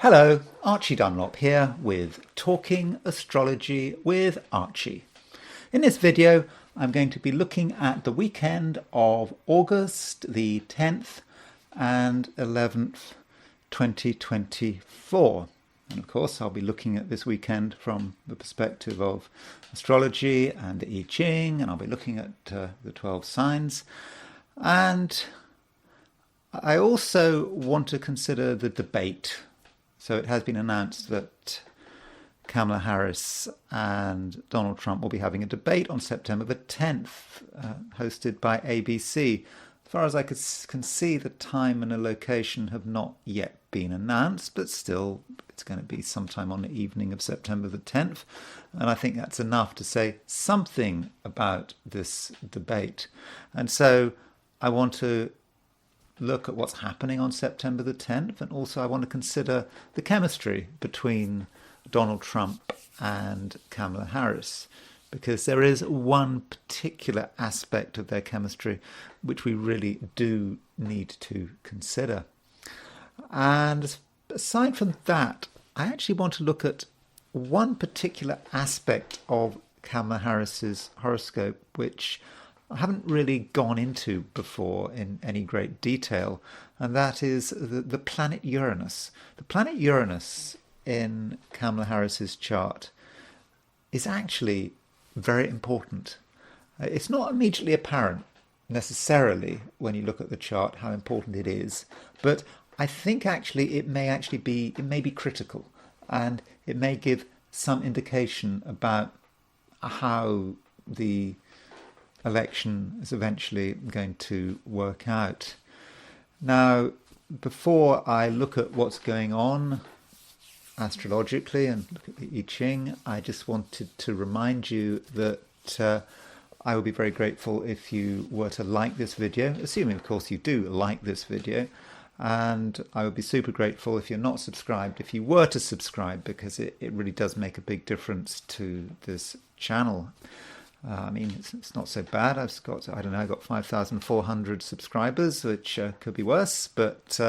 Hello, Archie Dunlop here with Talking Astrology with Archie. In this video, I'm going to be looking at the weekend of August the 10th and 11th, 2024. And of course, I'll be looking at this weekend from the perspective of astrology and I Ching, and I'll be looking at the 12 signs. And I also want to consider the debate. So it has been announced that Kamala Harris and Donald Trump will be having a debate on September the 10th, hosted by ABC. As far as I can see, the time and the location have not yet been announced, but still it's going to be sometime on the evening of September the 10th. And I think that's enough to say something about this debate. And so I want to look at what's happening on September the 10th, and also I want to consider the chemistry between Donald Trump and Kamala Harris, because there is one particular aspect of their chemistry which we really do need to consider. And aside from that, I actually want to look at one particular aspect of Kamala Harris's horoscope which I haven't really gone into before in any great detail, and that is the planet Uranus. The planet Uranus in Kamala Harris's chart is actually very important. It's not immediately apparent necessarily when you look at the chart how important it is, but I think actually it may be critical, and it may give some indication about how the election is eventually going to work out. Now, before I look at what's going on astrologically and look at the I Ching, I just wanted to remind you that I would be very grateful if you were to like this video, assuming of course you do like this video, and I would be super grateful if you're not subscribed, if you were to subscribe, because it really does make a big difference to this channel. I mean, it's not so bad. I've got, I don't know, I've got 5,400 subscribers, which could be worse, but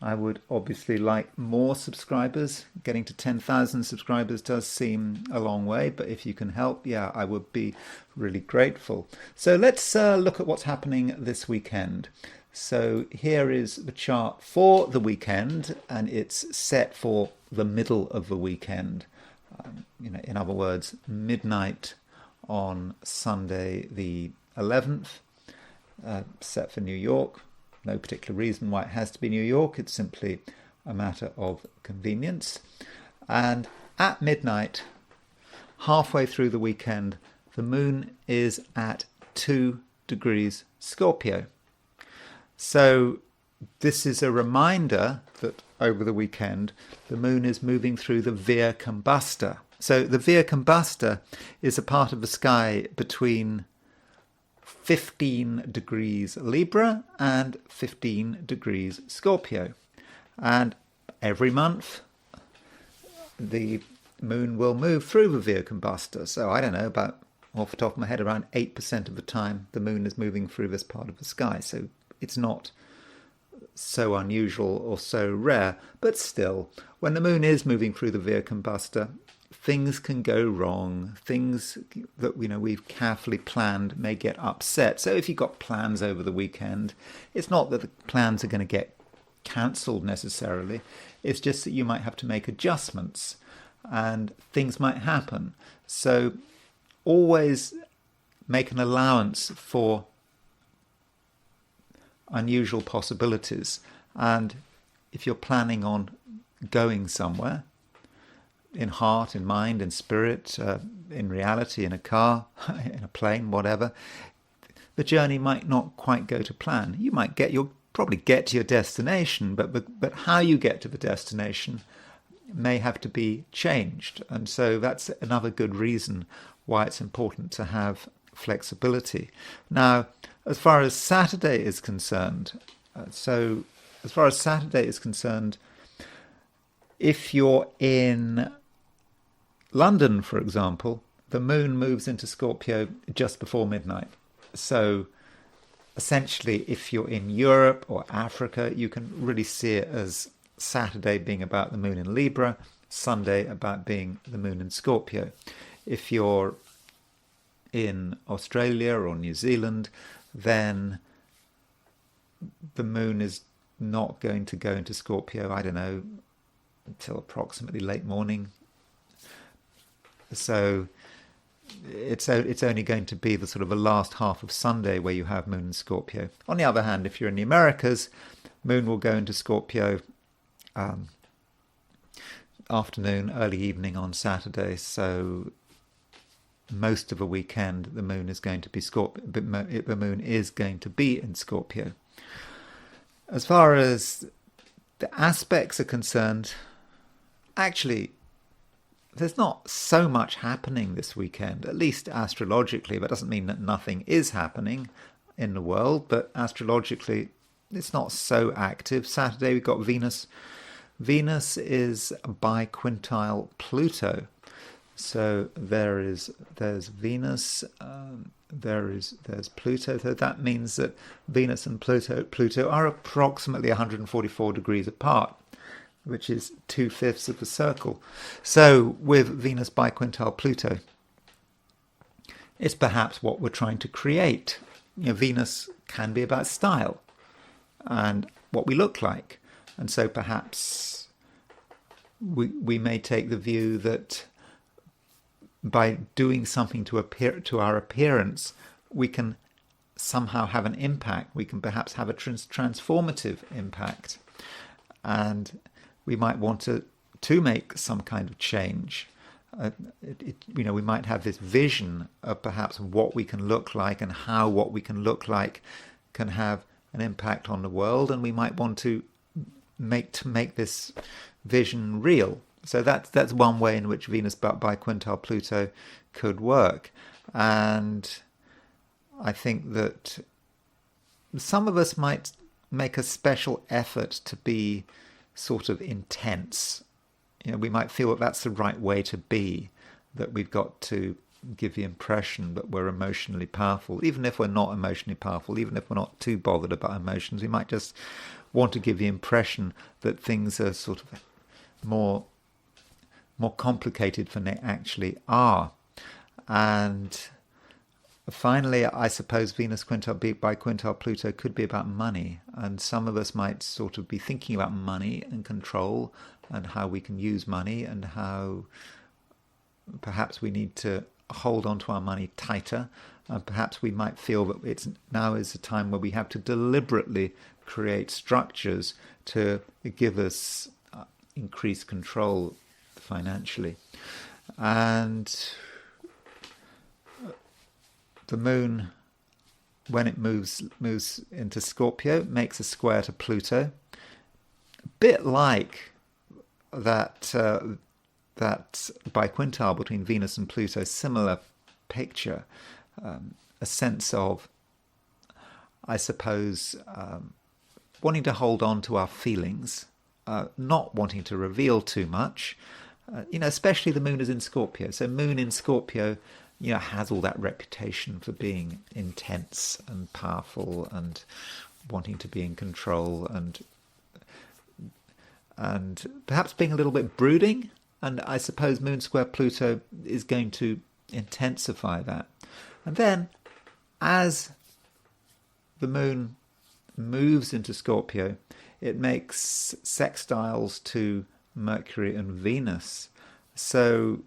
I would obviously like more subscribers. Getting to 10,000 subscribers does seem a long way, but if you can help, yeah, I would be really grateful. So let's look at what's happening this weekend. So here is the chart for the weekend, and it's set for the middle of the weekend. In other words, midnight on Sunday the 11th, set for New York. No particular reason why it has to be New York, it's simply a matter of convenience. And at midnight, halfway through the weekend, the moon is at 2 degrees Scorpio. So this is a reminder that over the weekend, the moon is moving through the Via Combusta. So the Via Combusta is a part of the sky between 15 degrees Libra and 15 degrees Scorpio. And every month, the moon will move through the Via Combusta. So I don't know, about off the top of my head, around 8% of the time, the moon is moving through this part of the sky. So it's not so unusual or so rare, but still, when the moon is moving through the Via Combusta, things can go wrong. Things that we've carefully planned may get upset. So if you've got plans over the weekend, it's not that the plans are going to get cancelled necessarily. It's just that you might have to make adjustments and things might happen. So always make an allowance for unusual possibilities. And if you're planning on going somewhere, in heart, in mind, in spirit, in reality, in a car, in a plane, whatever, the journey might not quite go to plan. You might you'll probably get to your destination, but how you get to the destination may have to be changed. And so that's another good reason why it's important to have flexibility. Now, as far as Saturday is concerned, if you're in London, for example, the moon moves into Scorpio just before midnight. So essentially, if you're in Europe or Africa, you can really see it as Saturday being about the moon in Libra, Sunday about being the moon in Scorpio. If you're in Australia or New Zealand, then the moon is not going to go into Scorpio, I don't know, until approximately late morning. So it's only going to be the sort of the last half of Sunday where you have moon in Scorpio. On the other hand, if you're in the Americas, moon will go into Scorpio afternoon, early evening on Saturday. So most of the weekend, the moon is going to be the moon is going to be in Scorpio. As far as the aspects are concerned, actually, there's not so much happening this weekend, at least astrologically. That doesn't mean that nothing is happening in the world, but astrologically, it's not so active. Saturday, we've got Venus. Venus is by quintile Pluto. So there's Venus, there's Pluto. So that means that Venus and Pluto are approximately 144 degrees apart, which is 2/5 of the circle. So with Venus by quintile Pluto, it's perhaps what we're trying to create. Venus can be about style and what we look like. And so perhaps we may take the view that by doing something to our appearance, we can somehow have an impact. We can perhaps have a transformative impact. And we might want to make some kind of change. We might have this vision of perhaps what we can look like and how what we can look like can have an impact on the world, and we might want to make this vision real. So that's one way in which Venus by quintile Pluto could work. And I think that some of us might make a special effort to be sort of intense. We might feel that that's the right way to be, that we've got to give the impression that we're emotionally powerful. Even if we're not emotionally powerful, even if we're not too bothered about emotions, we might just want to give the impression that things are sort of more complicated than they actually are. And finally, I suppose Venus by quintile Pluto could be about money, and some of us might sort of be thinking about money and control and how we can use money and how perhaps we need to hold on to our money tighter, and perhaps we might feel that now is a time where we have to deliberately create structures to give us increased control financially. And the moon, when it moves into Scorpio, makes a square to Pluto, a bit like that biquintile between Venus and Pluto. Similar picture, a sense of, I suppose, wanting to hold on to our feelings, not wanting to reveal too much. Especially the moon is in Scorpio. So moon in Scorpio, has all that reputation for being intense and powerful and wanting to be in control and perhaps being a little bit brooding. And I suppose moon square Pluto is going to intensify that. And then as the moon moves into Scorpio, it makes sextiles to Mercury and Venus. So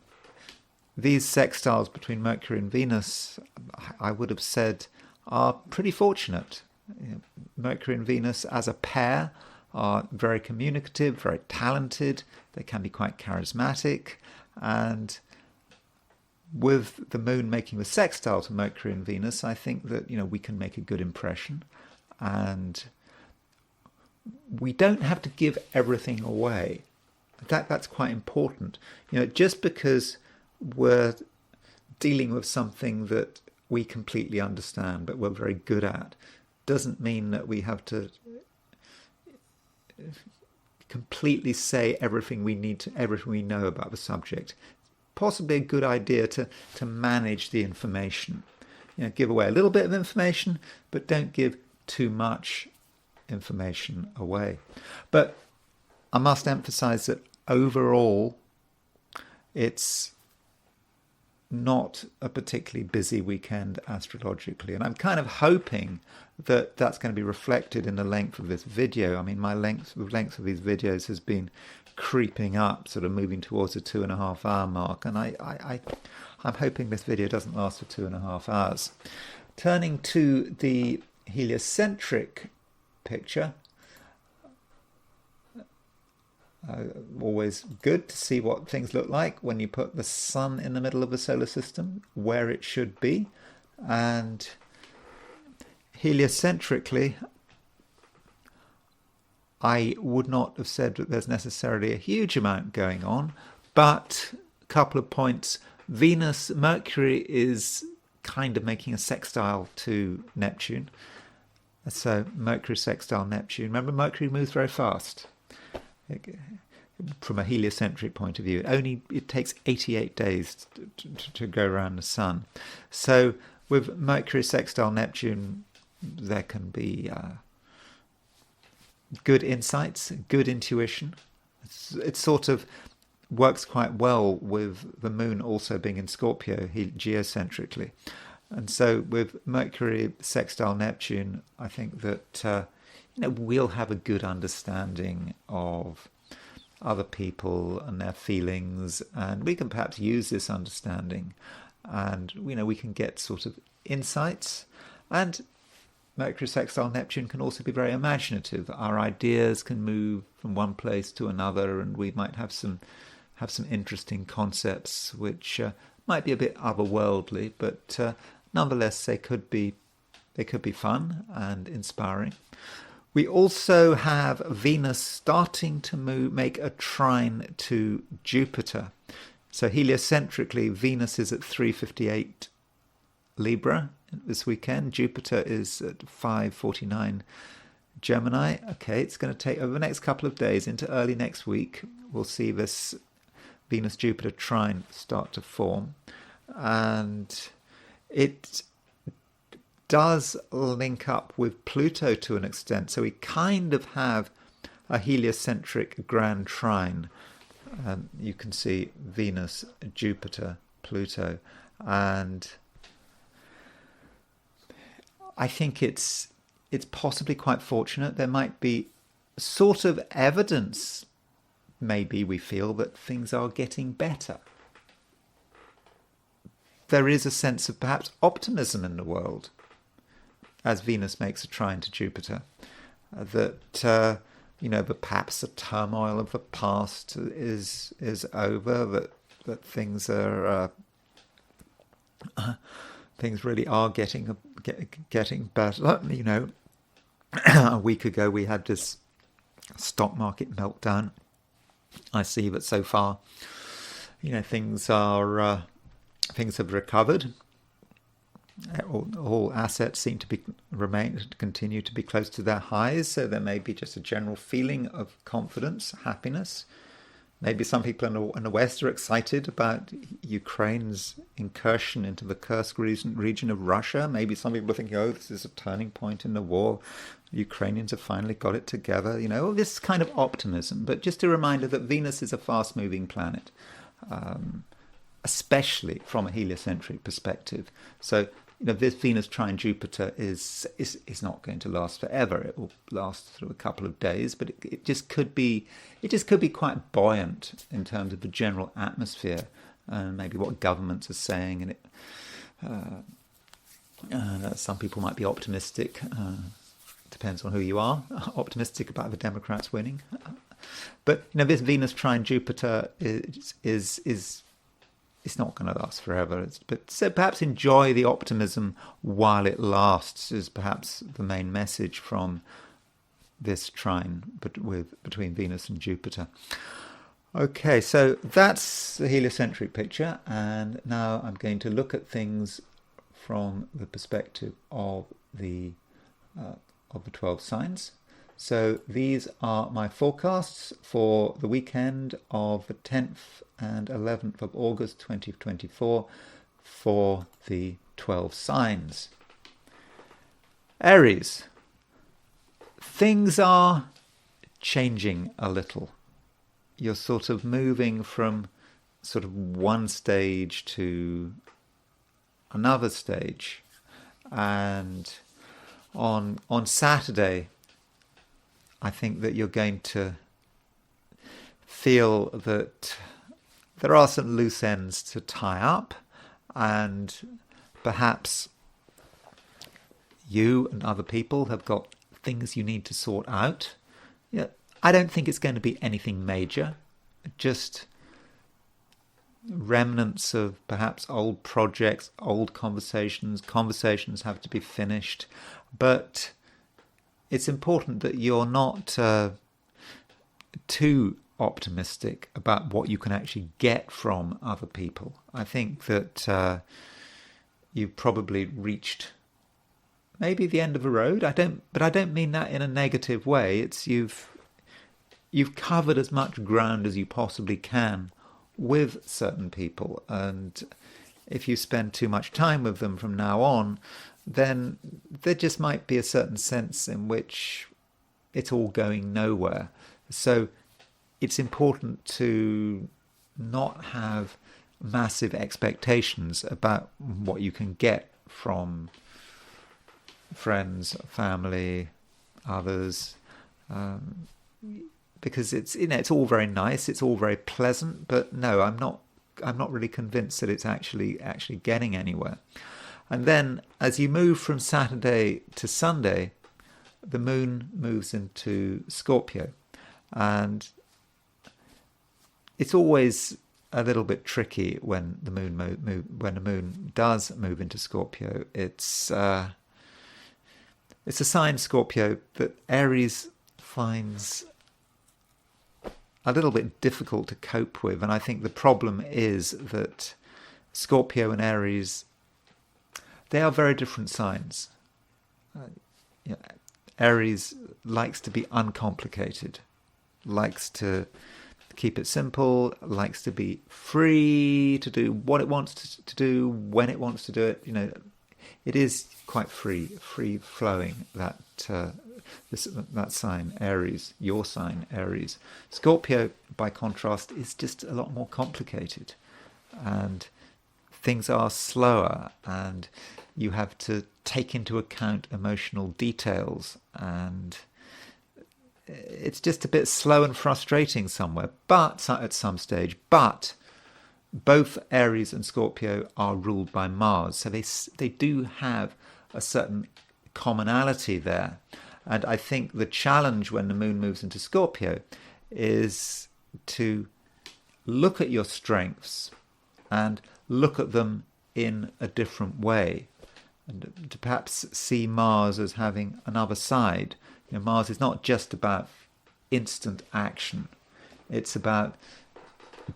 these sextiles between Mercury and Venus, I would have said, are pretty fortunate. Mercury and Venus as a pair are very communicative, very talented. They can be quite charismatic. And with the moon making the sextile to Mercury and Venus, I think that, we can make a good impression. And we don't have to give everything away. That's quite important. Just because we're dealing with something that we completely understand, but we're very good at, doesn't mean that we have to completely say everything we know about the subject. Possibly a good idea to manage the information. Give away a little bit of information, but don't give too much information away. But I must emphasize that overall, it's not a particularly busy weekend astrologically, and I'm kind of hoping that that's going to be reflected in the length of this video. I mean, the length of these videos has been creeping up, sort of moving towards the 2.5 hour mark, and I'm hoping this video doesn't last for 2.5 hours. Turning to the heliocentric picture, always good to see what things look like when you put the sun in the middle of the solar system, where it should be. And heliocentrically, I would not have said that there's necessarily a huge amount going on, but a couple of points. Mercury is kind of making a sextile to Neptune. So Mercury sextile Neptune. Remember, Mercury moves very fast. From a heliocentric point of view, it takes 88 days to go around the sun. So with Mercury sextile Neptune, there can be good insights, good intuition. It sort of works quite well with the moon also being in Scorpio geocentrically. And so with Mercury sextile Neptune, I think that we'll have a good understanding of other people and their feelings, and we can perhaps use this understanding, and we can get sort of insights. And Mercury sextile Neptune can also be very imaginative. Our ideas can move from one place to another, and we might have some interesting concepts which might be a bit otherworldly, but nonetheless they could be fun and inspiring. We also have Venus starting to make a trine to Jupiter. So heliocentrically, Venus is at 3:58 Libra this weekend. Jupiter is at 5:49 Gemini. Okay, it's going to take over the next couple of days into early next week. We'll see this Venus-Jupiter trine start to form. And it does link up with Pluto to an extent, so we kind of have a heliocentric grand trine. You can see Venus, Jupiter, Pluto, and I think it's possibly quite fortunate. There might be sort of evidence, maybe we feel, that things are getting better. There is a sense of perhaps optimism in the world as Venus makes a trine to Jupiter, that but perhaps the turmoil of the past is over, that things are things really are getting better. A week ago we had this stock market meltdown. I see that so far, things have recovered. All assets seem to continue to be close to their highs, so there may be just a general feeling of confidence, happiness. Maybe some people in the West are excited about Ukraine's incursion into the Kursk region of Russia. Maybe some people are thinking, this is a turning point in the war. The Ukrainians have finally got it together. This kind of optimism. But just a reminder that Venus is a fast-moving planet, especially from a heliocentric perspective. So this Venus trine Jupiter is not going to last forever. It will last through a couple of days, but it just could be quite buoyant in terms of the general atmosphere and maybe what governments are saying. And some people might be optimistic. Depends on who you are. Optimistic about the Democrats winning, but this Venus trine Jupiter is it's not going to last forever. So perhaps enjoy the optimism while it lasts is perhaps the main message from this trine between Venus and Jupiter. Okay, so that's the heliocentric picture, and now I'm going to look at things from the perspective of the 12 signs. So these are my forecasts for the weekend of the 10th and 11th of August 2024 for the 12 signs. Aries. Things are changing a little you're sort of moving from sort of one stage to another stage. And on Saturday, I think that you're going to feel that there are some loose ends to tie up, and perhaps you and other people have got things you need to sort out. Yeah, I don't think it's going to be anything major, just remnants of perhaps old projects, old conversations. Conversations have to be finished, but it's important that you're not too optimistic about what you can actually get from other people. I think that you've probably reached maybe the end of a road. But I don't mean that in a negative way. It's you've covered as much ground as you possibly can with certain people, and if you spend too much time with them from now on, then there just might be a certain sense in which it's all going nowhere. So it's important to not have massive expectations about what you can get from friends, family, others, because it's all very nice, it's all very pleasant, but no, I'm not really convinced that it's actually getting anywhere. And then as you move from Saturday to Sunday, the moon moves into Scorpio, and it's always a little bit tricky when the moon does move into Scorpio. It's a sign, Scorpio, that Aries finds a little bit difficult to cope with, and I think the problem is that Scorpio and Aries, they are very different signs. Aries likes to be uncomplicated, likes to keep it simple, likes to be free to do what it wants to do when it wants to do it. It is quite free flowing, that sign, Aries, your sign, Aries. Scorpio, by contrast, is just a lot more complicated, and things are slower, and you have to take into account emotional details, and it's just a bit slow and frustrating somewhere, but at some stage. But both Aries and Scorpio are ruled by Mars, so they do have a certain commonality there. And I think the challenge when the moon moves into Scorpio is to look at your strengths and look at them in a different way, and to perhaps see Mars as having another side. Mars is not just about instant action. It's about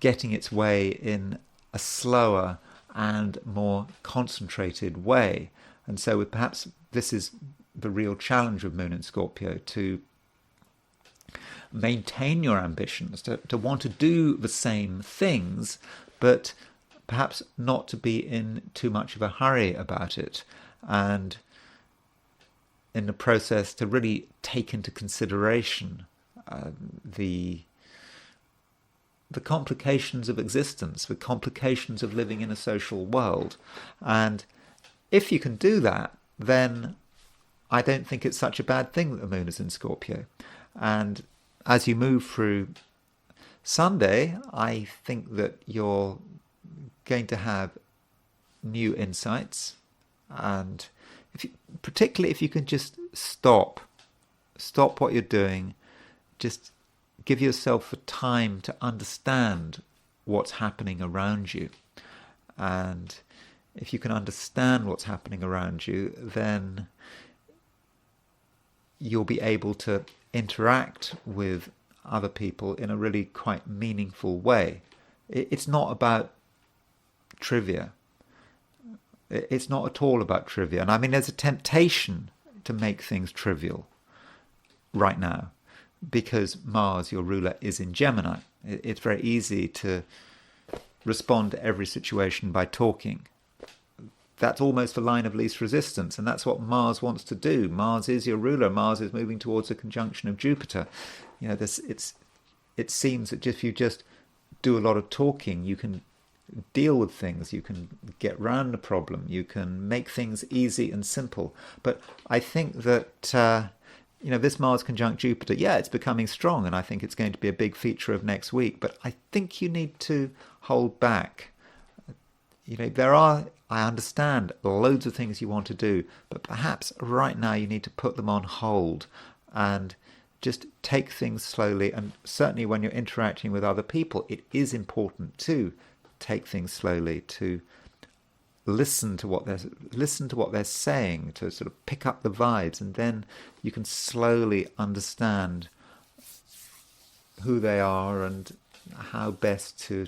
getting its way in a slower and more concentrated way. And so perhaps this is the real challenge of Moon in Scorpio, to maintain your ambitions, to want to do the same things, but perhaps not to be in too much of a hurry about it, and in the process to really take into consideration the complications of existence, the complications of living in a social world. And if you can do that, then I don't think it's such a bad thing that the moon is in Scorpio. And as you move through Sunday, I think that you're going to have new insights, and particularly if you can just stop what you're doing, just give yourself the time to understand what's happening around you. And if you can understand what's happening around you, then you'll be able to interact with other people in a really quite meaningful way. It's not about trivia. It's not at all about trivia. And I mean, there's a temptation to make things trivial right now, because Mars, your ruler, is in Gemini. It's very easy to respond to every situation by talking. That's almost the line of least resistance, and that's what Mars wants to do. Mars is your ruler. Mars is moving towards a conjunction of Jupiter. It's it seems that if you just do a lot of talking, you can deal with things, you can get around the problem, you can make things easy and simple. But I think that this Mars conjunct Jupiter, it's becoming strong, and I think it's going to be a big feature of next week. But I think you need to hold back. I understand loads of things you want to do, but perhaps right now you need to put them on hold and just take things slowly. And certainly when you're interacting with other people, it is important to take things slowly, to listen to what they're saying, to sort of pick up the vibes, and then you can slowly understand who they are and how best to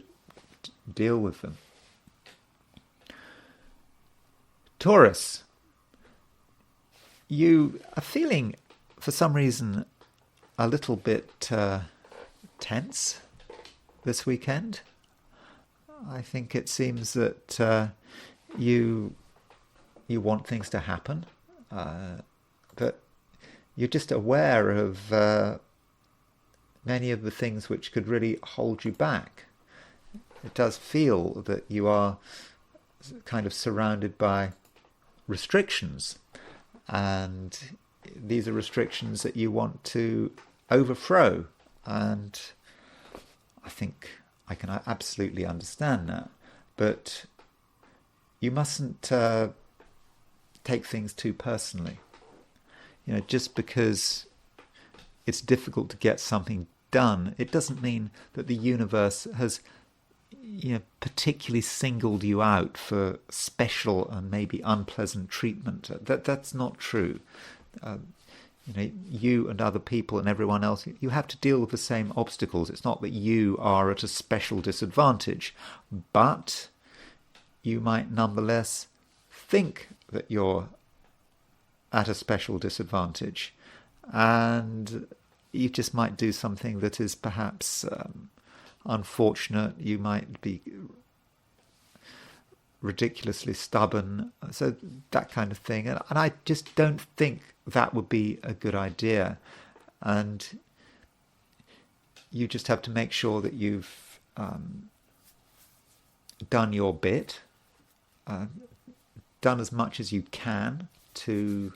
deal with them. Taurus, you are feeling, for some reason, a little bit tense this weekend. I think it seems that you want things to happen, but you're just aware of many of the things which could really hold you back. It does feel that you are kind of surrounded by restrictions, and these are restrictions that you want to overthrow, and I think I can absolutely understand that, but you mustn't take things too personally. Just because it's difficult to get something done, it doesn't mean that the universe has particularly singled you out for special and maybe unpleasant treatment. That's not true. You and other people and everyone else, you have to deal with the same obstacles. It's not that you are at a special disadvantage, but you might nonetheless think that you're at a special disadvantage, and you just might do something that is perhaps unfortunate. You might be ridiculously stubborn, so that kind of thing, and I just don't think that would be a good idea. And you just have to make sure that you've done your bit, done as much as you can to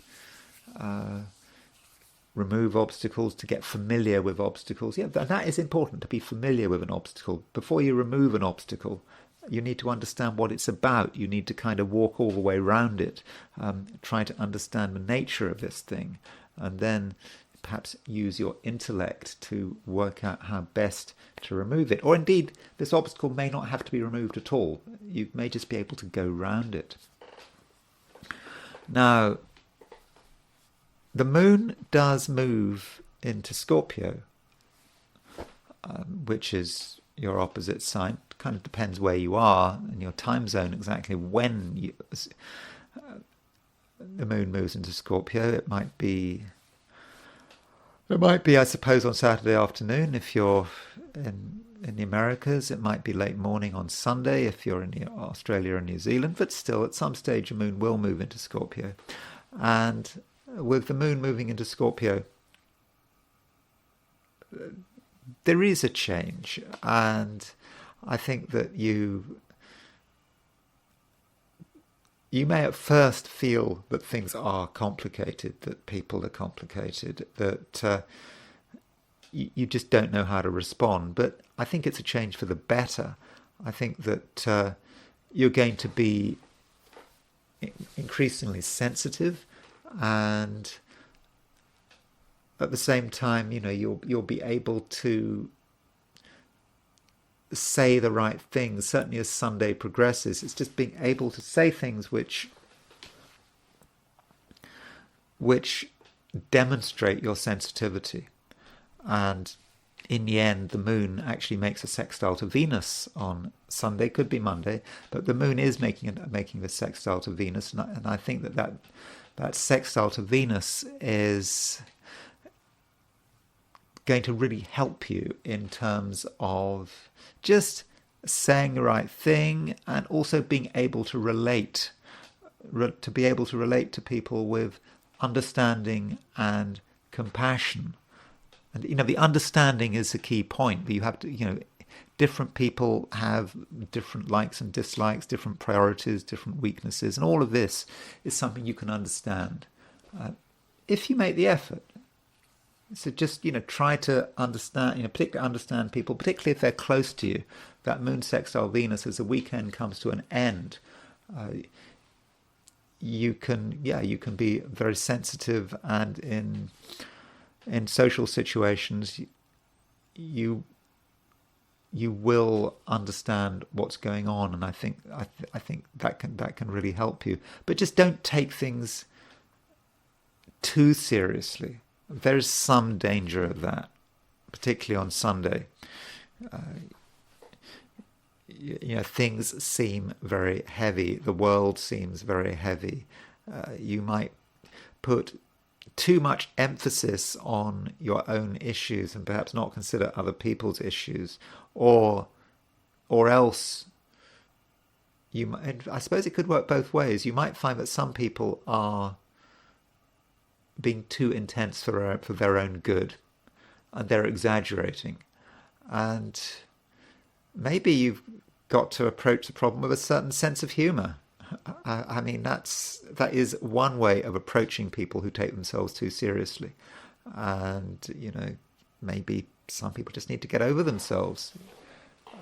remove obstacles, to get familiar with obstacles. And that is important, to be familiar with an obstacle. Before you remove an obstacle, you need to understand what it's about. You need to kind of walk all the way around it, try to understand the nature of this thing, and then perhaps use your intellect to work out how best to remove it. Or indeed, this obstacle may not have to be removed at all. You may just be able to go round it. Now, the moon does move into Scorpio, which is your opposite sign. Kind of depends where you are in your time zone exactly when the moon moves into Scorpio. It might be, I suppose, on Saturday afternoon if you're in the Americas. It might be late morning on Sunday if you're in Australia or New Zealand. But still, at some stage, the moon will move into Scorpio. And with the moon moving into Scorpio, there is a change, and I think that you may at first feel that things are complicated, that people are complicated, that you just don't know how to respond. But I think it's a change for the better. I think that you're going to be increasingly sensitive, and at the same time, you'll be able to say the right things. Certainly as Sunday progresses, it's just being able to say things which demonstrate your sensitivity. And in the end, the moon actually makes a sextile to Venus on Sunday. Could be Monday, but the moon is making the sextile to Venus, and I think that sextile to Venus is going to really help you in terms of just saying the right thing, and also being able to relate to people with understanding and compassion. And the understanding is the key point. But you have to, different people have different likes and dislikes, different priorities, different weaknesses, and all of this is something you can understand if you make the effort. So just try to understand, particularly understand people, particularly if they're close to you. That moon sextile Venus, as the weekend comes to an end, you can be very sensitive, and in social situations, you will understand what's going on, and I think that can really help you. But just don't take things too seriously. There's some danger of that, particularly on Sunday. Things seem very heavy. The world seems very heavy. You might put too much emphasis on your own issues and perhaps not consider other people's issues, or else I suppose it could work both ways. You might find that some people are being too intense for their own good, and they're exaggerating, and maybe you've got to approach the problem with a certain sense of humor. I mean, that is one way of approaching people who take themselves too seriously. And, maybe some people just need to get over themselves.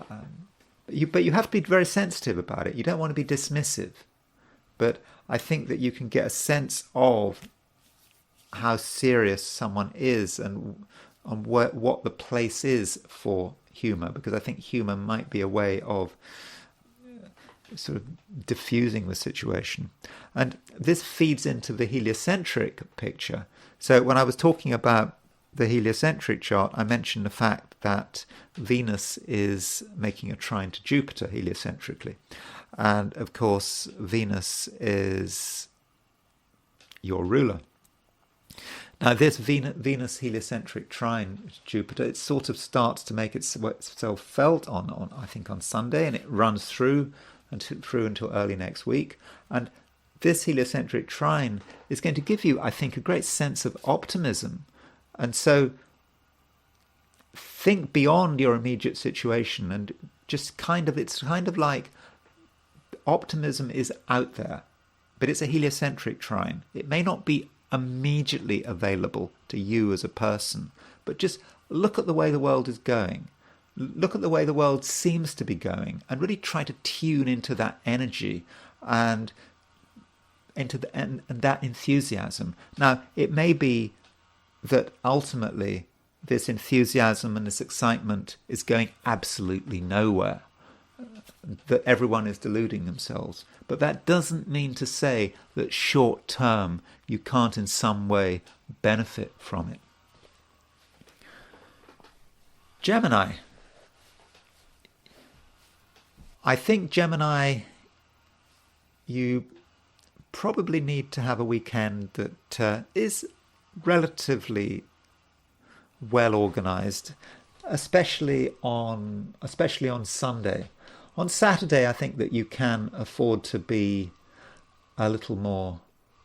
But you have to be very sensitive about it. You don't want to be dismissive. But I think that you can get a sense of how serious someone is and what the place is for humor, because I think humor might be a way of sort of diffusing the situation. And this feeds into the heliocentric picture. So when I was talking about the heliocentric chart, I mentioned the fact that Venus is making a trine to Jupiter heliocentrically. And of course, Venus is your ruler. Now, this Venus heliocentric trine to Jupiter, it sort of starts to make itself felt on I think on Sunday, and it runs through until early next week. And this heliocentric trine is going to give you, I think, a great sense of optimism. And so think beyond your immediate situation, and just it's kind of like optimism is out there, but it's a heliocentric trine. It may not be immediately available to you as a person, but just look at the way the world is going. Look at the way the world seems to be going, and really try to tune into that energy and into and that enthusiasm. Now, it may be that ultimately this enthusiasm and this excitement is going absolutely nowhere, that everyone is deluding themselves. But that doesn't mean to say that short term you can't in some way benefit from it. Gemini. I think Gemini, you probably need to have a weekend that is relatively well organized, especially on Sunday. On Saturday, I think that you can afford to be a little more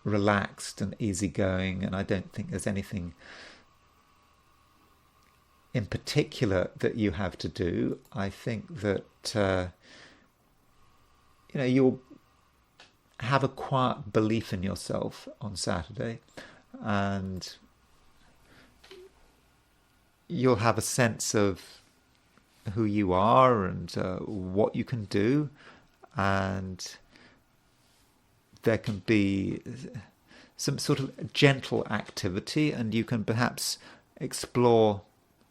relaxed and easygoing, and I don't think there's anything in particular that you have to do. I think that you'll have a quiet belief in yourself on Saturday, and you'll have a sense of who you are and what you can do, and there can be some sort of gentle activity, and you can perhaps explore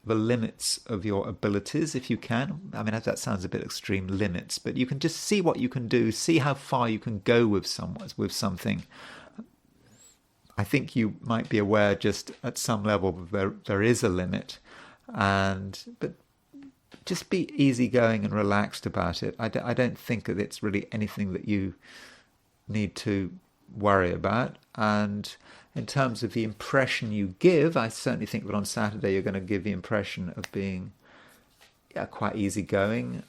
the limits of your abilities if you can. I mean, that sounds a bit extreme, limits, but you can just see what you can do, see how far you can go with something. I think you might be aware just at some level there is a limit, but just be easygoing and relaxed about it. I don't think that it's really anything that you need to worry about. And in terms of the impression you give, I certainly think that on Saturday you're going to give the impression of being quite easygoing,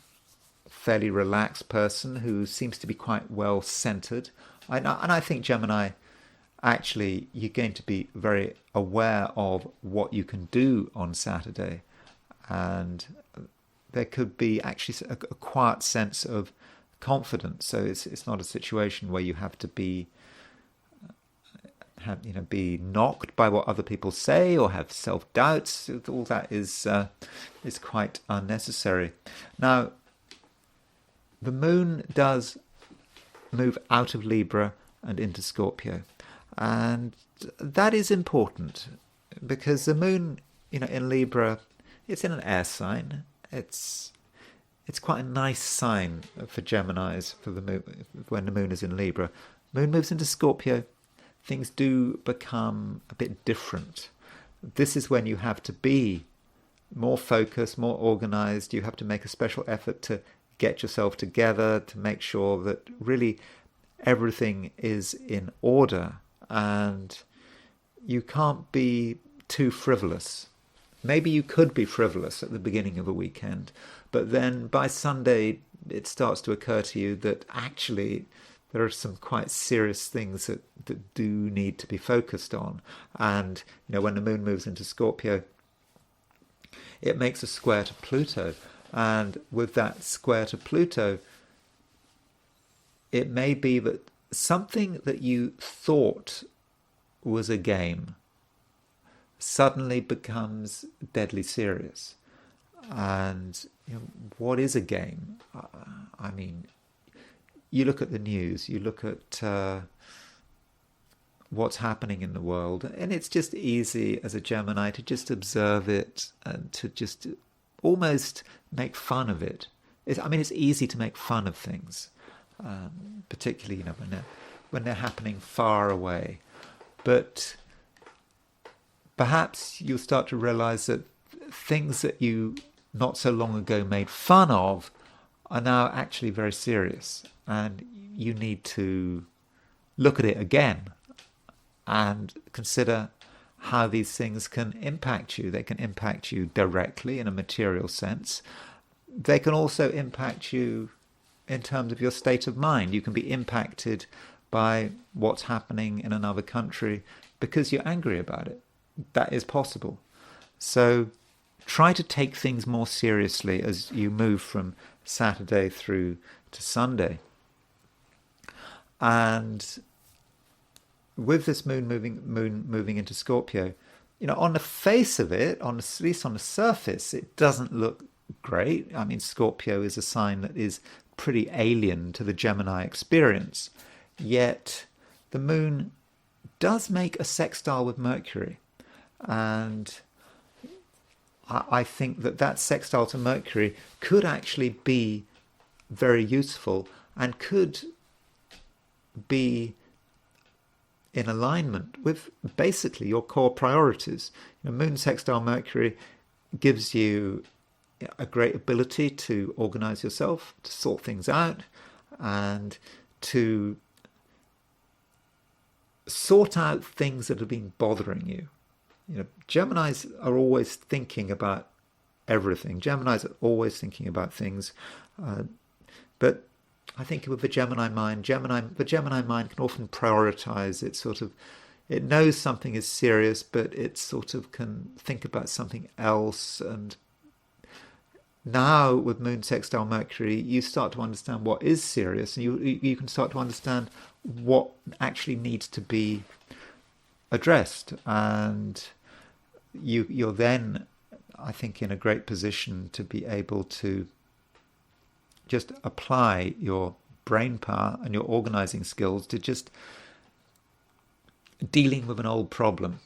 fairly relaxed person who seems to be quite well centered. And I think Gemini actually you're going to be very aware of what you can do on Saturday, and there could be actually a quiet sense of confidence. So it's not a situation where you have to be be knocked by what other people say or have self-doubts. All that is quite unnecessary. Now, the moon does move out of Libra and into Scorpio, and that is important because the moon, in Libra, it's in an air sign. It's quite a nice sign for Geminis for the moon when the moon is in Libra. Moon moves into Scorpio, things do become a bit different. This is when you have to be more focused, more organized. You have to make a special effort to get yourself together, to make sure that really everything is in order, and you can't be too frivolous. Maybe you could be frivolous at the beginning of a weekend, but then by Sunday it starts to occur to you that actually there are some quite serious things that do need to be focused on. And when the moon moves into Scorpio, it makes a square to Pluto, and with that square to Pluto, it may be that something that you thought was a game suddenly becomes deadly serious. And what is a game? I mean, you look at the news, you look at what's happening in the world, and it's just easy as a Gemini to just observe it and to just almost make fun of it. It's easy to make fun of things, particularly when they're happening far away. But perhaps you'll start to realize that things that you not so long ago made fun of are now actually very serious, and you need to look at it again and consider how these things can impact you. They can impact you directly in a material sense. They can also impact you in terms of your state of mind. You can be impacted by what's happening in another country because you're angry about it. That is possible. So try to take things more seriously as you move from Saturday through to Sunday. And with this moon moving into Scorpio, on the face of it, at least on the surface, it doesn't look great. I mean, Scorpio is a sign that is pretty alien to the Gemini experience. Yet the moon does make a sextile with Mercury. And I think that sextile to Mercury could actually be very useful and could be in alignment with basically your core priorities. Moon sextile Mercury gives you a great ability to organize yourself, to sort things out, and to sort out things that have been bothering you. Geminis are always thinking about everything. Geminis are always thinking about things, but I think with the Gemini mind can often prioritize. It knows something is serious, but it sort of can think about something else. And now with Moon sextile Mercury, you start to understand what is serious, and you can start to understand what actually needs to be addressed. And you're then, I think, in a great position to be able to just apply your brain power and your organizing skills to just dealing with an old problem,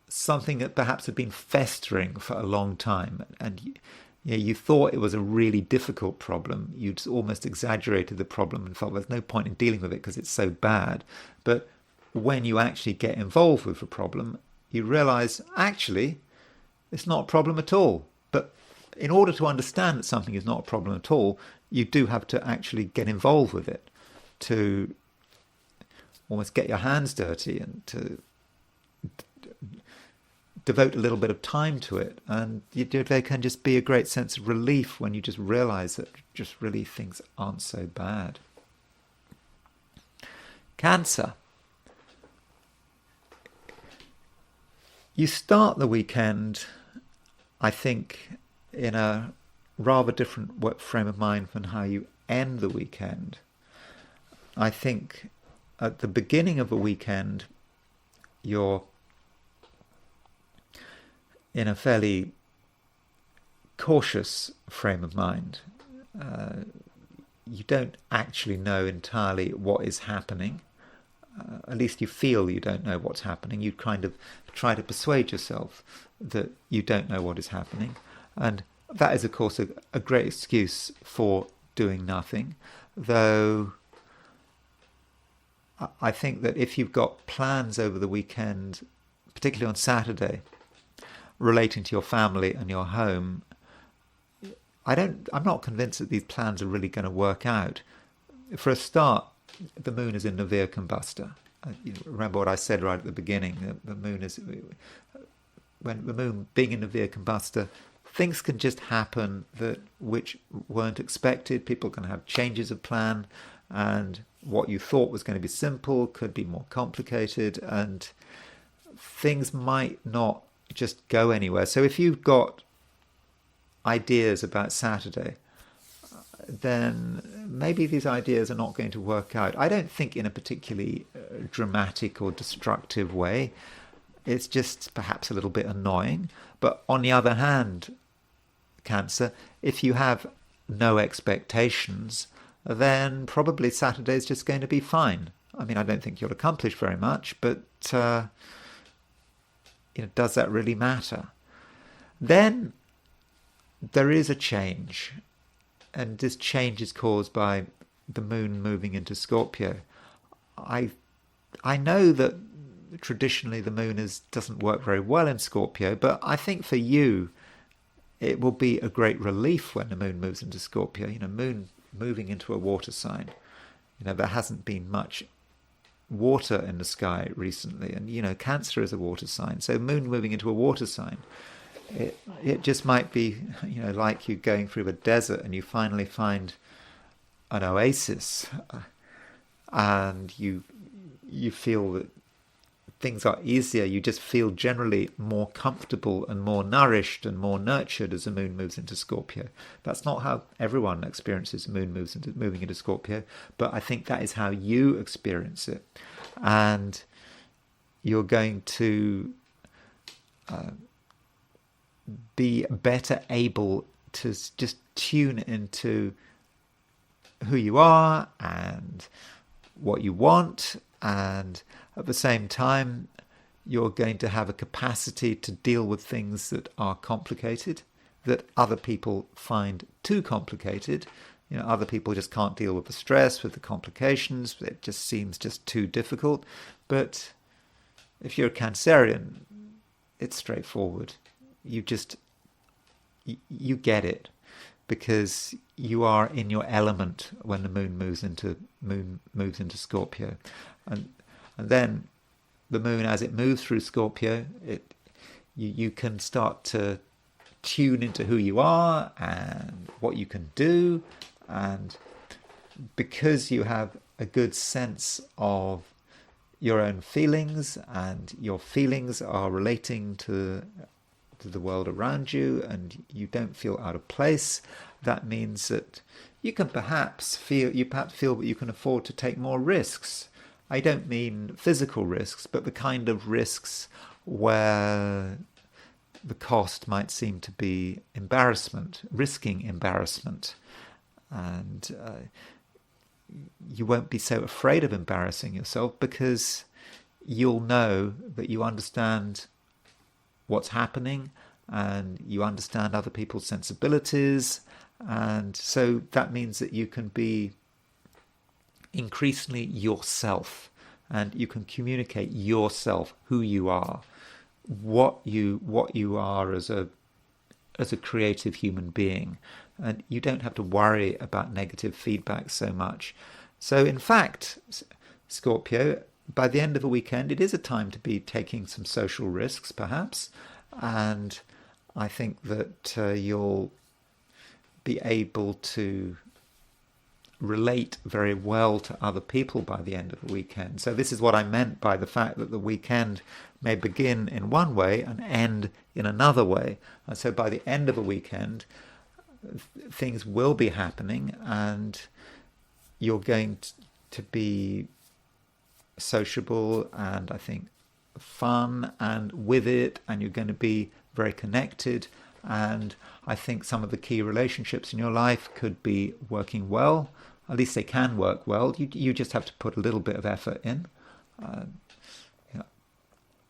something that perhaps had been festering for a long time, and you thought it was a really difficult problem. You'd almost exaggerated the problem and thought there's no point in dealing with it because it's so bad. But when you actually get involved with the problem, you realize actually it's not a problem at all. But in order to understand that something is not a problem at all, you do have to actually get involved with it, to almost get your hands dirty and to devote a little bit of time to it. And there can just be a great sense of relief when you just realize that just really things aren't so bad. Cancer. You start the weekend, I think, in a rather different frame of mind than how you end the weekend. I think at the beginning of a weekend, you're in a fairly cautious frame of mind. You don't actually know entirely what is happening. At least you feel you don't know what's happening. You kind of try to persuade yourself that you don't know what is happening. And that is, of course, a great excuse for doing nothing. Though I think that if you've got plans over the weekend, particularly on Saturday, relating to your family and your home, I'm not convinced that these plans are really going to work out. For a start, the moon is in Navier Combustor. Remember what I said right at the beginning. The moon is, when the moon being in Navier Combustor, things can just happen which weren't expected. People can have changes of plan, and what you thought was going to be simple could be more complicated, and things might not just go anywhere. So if you've got ideas about Saturday, then maybe these ideas are not going to work out. I don't think in a particularly dramatic or destructive way. It's just perhaps a little bit annoying. But on the other hand, Cancer, if you have no expectations, then probably Saturday is just going to be fine. I mean, I don't think you'll accomplish very much, but does that really matter? Then there is a change, and this change is caused by the moon moving into Scorpio. I know that traditionally the moon doesn't work very well in Scorpio, but I think for you it will be a great relief when the moon moves into Scorpio. Moon moving into a water sign. There hasn't been much water in the sky recently, and Cancer is a water sign, so moon moving into a water sign, it just might be like you going through a desert and you finally find an oasis, and you feel that things are easier. You just feel generally more comfortable and more nourished and more nurtured as the moon moves into Scorpio. That's not how everyone experiences the moon moving into Scorpio, but I think that is how you experience it. And you're going to be better able to just tune into who you are and what you want, and at the same time you're going to have a capacity to deal with things that are complicated, that other people find too complicated. Other people just can't deal with the stress, with the complications. It just seems just too difficult. But if you're a Cancerian, it's straightforward. You get it, because you are in your element when the moon moves into Scorpio, and then the moon, as it moves through Scorpio, you can start to tune into who you are and what you can do, and because you have a good sense of your own feelings, and your feelings are relating to the world around you, and you don't feel out of place, that means that you perhaps feel that you can afford to take more risks. I don't mean physical risks, but the kind of risks where the cost might seem to be risking embarrassment. And you won't be so afraid of embarrassing yourself, because you'll know that you understand what's happening, and you understand other people's sensibilities, and so that means that you can be increasingly yourself, and you can communicate yourself, who you are, what you are as a creative human being, and you don't have to worry about negative feedback so much. So in fact, Scorpio, by the end of a weekend, it is a time to be taking some social risks, perhaps, and I think that you'll be able to relate very well to other people by the end of the weekend. So this is what I meant by the fact that the weekend may begin in one way and end in another way. And so by the end of a weekend, things will be happening, and you're going to be sociable and I think fun and with it, and you're going to be very connected. And I think some of the key relationships in your life could be working well. At least they can work well. You just have to put a little bit of effort in.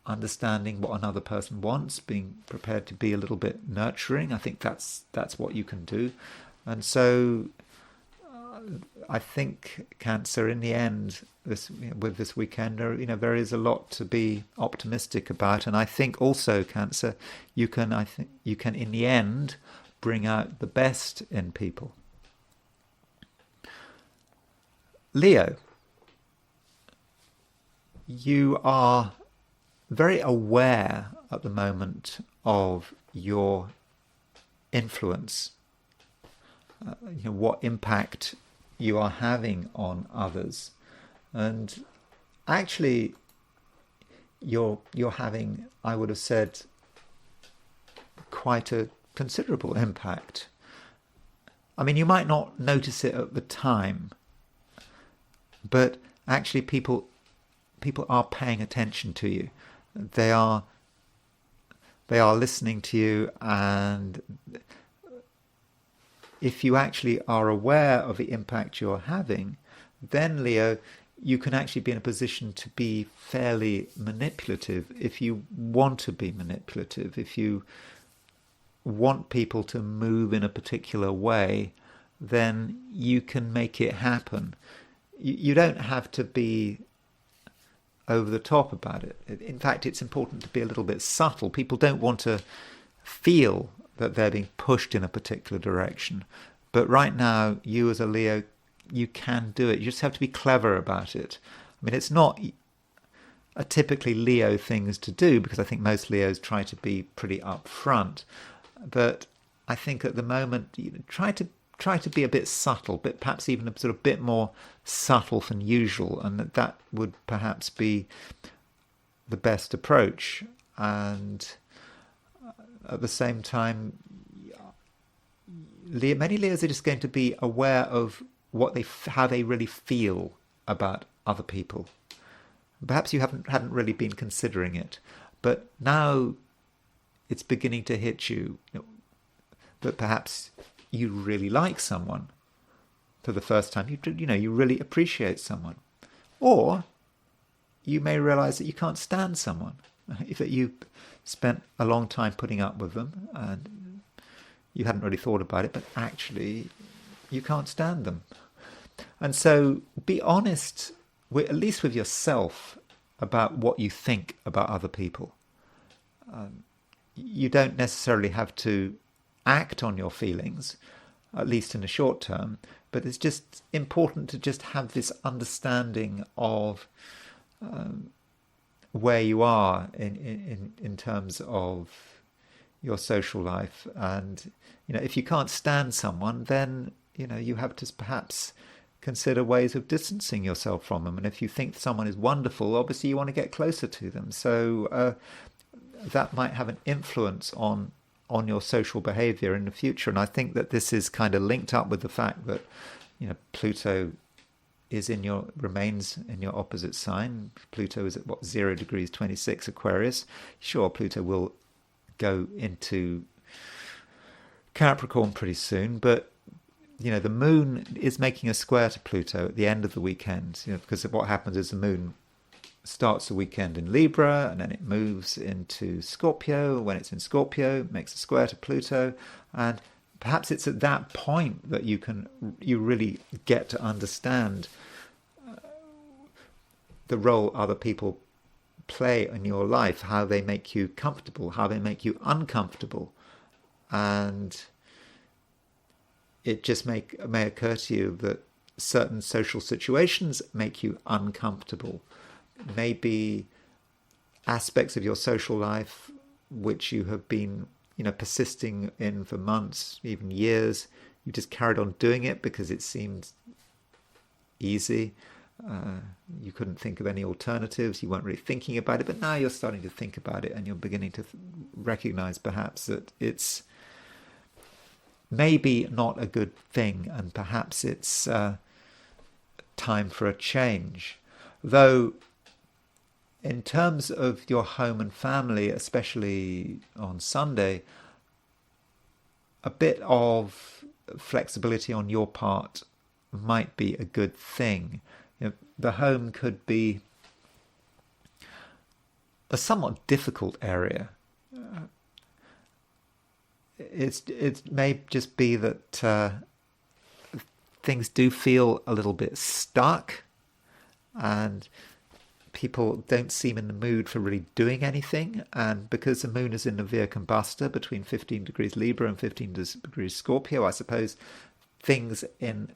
Understanding what another person wants, being prepared to be a little bit nurturing. I think that's what you can do. And so I think Cancer, in the end, with this weekend, there is a lot to be optimistic about. And I think also, Cancer, you can in the end bring out the best in people. Leo, you are very aware at the moment of your influence, what impact you are having on others, and actually you're having, I would have said, quite a considerable impact. I mean, you might not notice it at the time, but actually people are paying attention to you. They are listening to you, and if you actually are aware of the impact you're having, then, Leo, you can actually be in a position to be fairly manipulative if you want to be manipulative, if you want people to move in a particular way, then you can make it happen. You don't have to be over the top about it. In fact, it's important to be a little bit subtle. People don't want to feel that they're being pushed in a particular direction. But right now, you as a Leo, you can do it. You just have to be clever about it. I mean, it's not a typically Leo things to do, because I think most Leos try to be pretty upfront. But I think at the moment, try to be a bit subtle, but perhaps even a sort of bit more subtle than usual, and that would perhaps be the best approach. And at the same time, many Leos are just going to be aware of how they really feel about other people. Perhaps you hadn't really been considering it, but now it's beginning to hit you that perhaps you really like someone for the first time. You really appreciate someone, or you may realize that you can't stand someone, that you spent a long time putting up with them and you hadn't really thought about it, but actually you can't stand them. And so be honest, at least with yourself, about what you think about other people. You don't necessarily have to act on your feelings, at least in the short term, but it's just important to just have this understanding of where you are in terms of your social life. And if you can't stand someone, then you have to perhaps consider ways of distancing yourself from them. And if you think someone is wonderful, obviously you want to get closer to them. So that might have an influence on your social behavior in the future. And I think that this is kind of linked up with the fact that Pluto remains in your opposite sign. Pluto is at 0 degrees 26 Aquarius. Sure, Pluto will go into Capricorn pretty soon, but the moon is making a square to Pluto at the end of the weekend, because what happens is the moon starts the weekend in Libra, and then it moves into Scorpio. When it's in Scorpio, it makes a square to Pluto, and perhaps it's at that point that you really get to understand the role other people play in your life, how they make you comfortable, how they make you uncomfortable. And it just may occur to you that certain social situations make you uncomfortable. Maybe aspects of your social life which you have been persisting in for months, even years, you just carried on doing it because it seemed easy. You couldn't think of any alternatives. You weren't really thinking about it, but now you're starting to think about it, and you're beginning to recognize perhaps that it's maybe not a good thing, and perhaps it's time for a change. Though in terms of your home and family, especially on Sunday, a bit of flexibility on your part might be a good thing. The home could be a somewhat difficult area. It may just be that things do feel a little bit stuck, and people don't seem in the mood for really doing anything. And because the moon is in the Via Combustor between 15 degrees Libra and 15 degrees Scorpio, I suppose things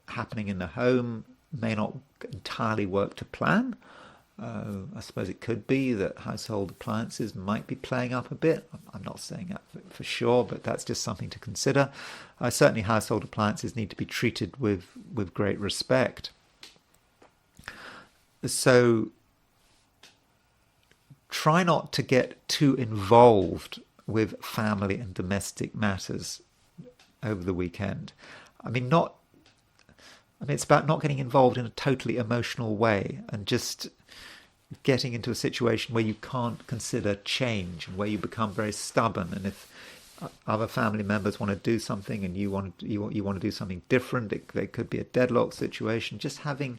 happening in the home may not entirely work to plan. I suppose it could be that household appliances might be playing up a bit. I'm not saying that for sure, but that's just something to consider. Certainly household appliances need to be treated with great respect. So try not to get too involved with family and domestic matters over the weekend. It's about not getting involved in a totally emotional way, and just getting into a situation where you can't consider change, and where you become very stubborn. And if other family members want to do something and you want to do something different, there could be a deadlock situation. Just having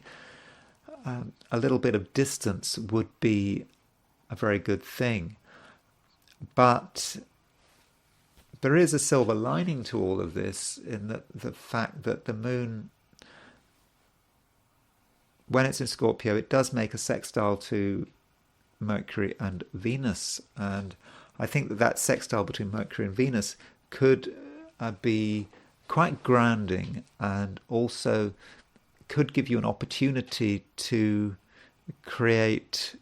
a little bit of distance would be a very good thing. But there is a silver lining to all of this, in the fact that the moon, when it's in Scorpio, it does make a sextile to Mercury and Venus. And I think that sextile between Mercury and Venus could be quite grounding, and also could give you an opportunity to create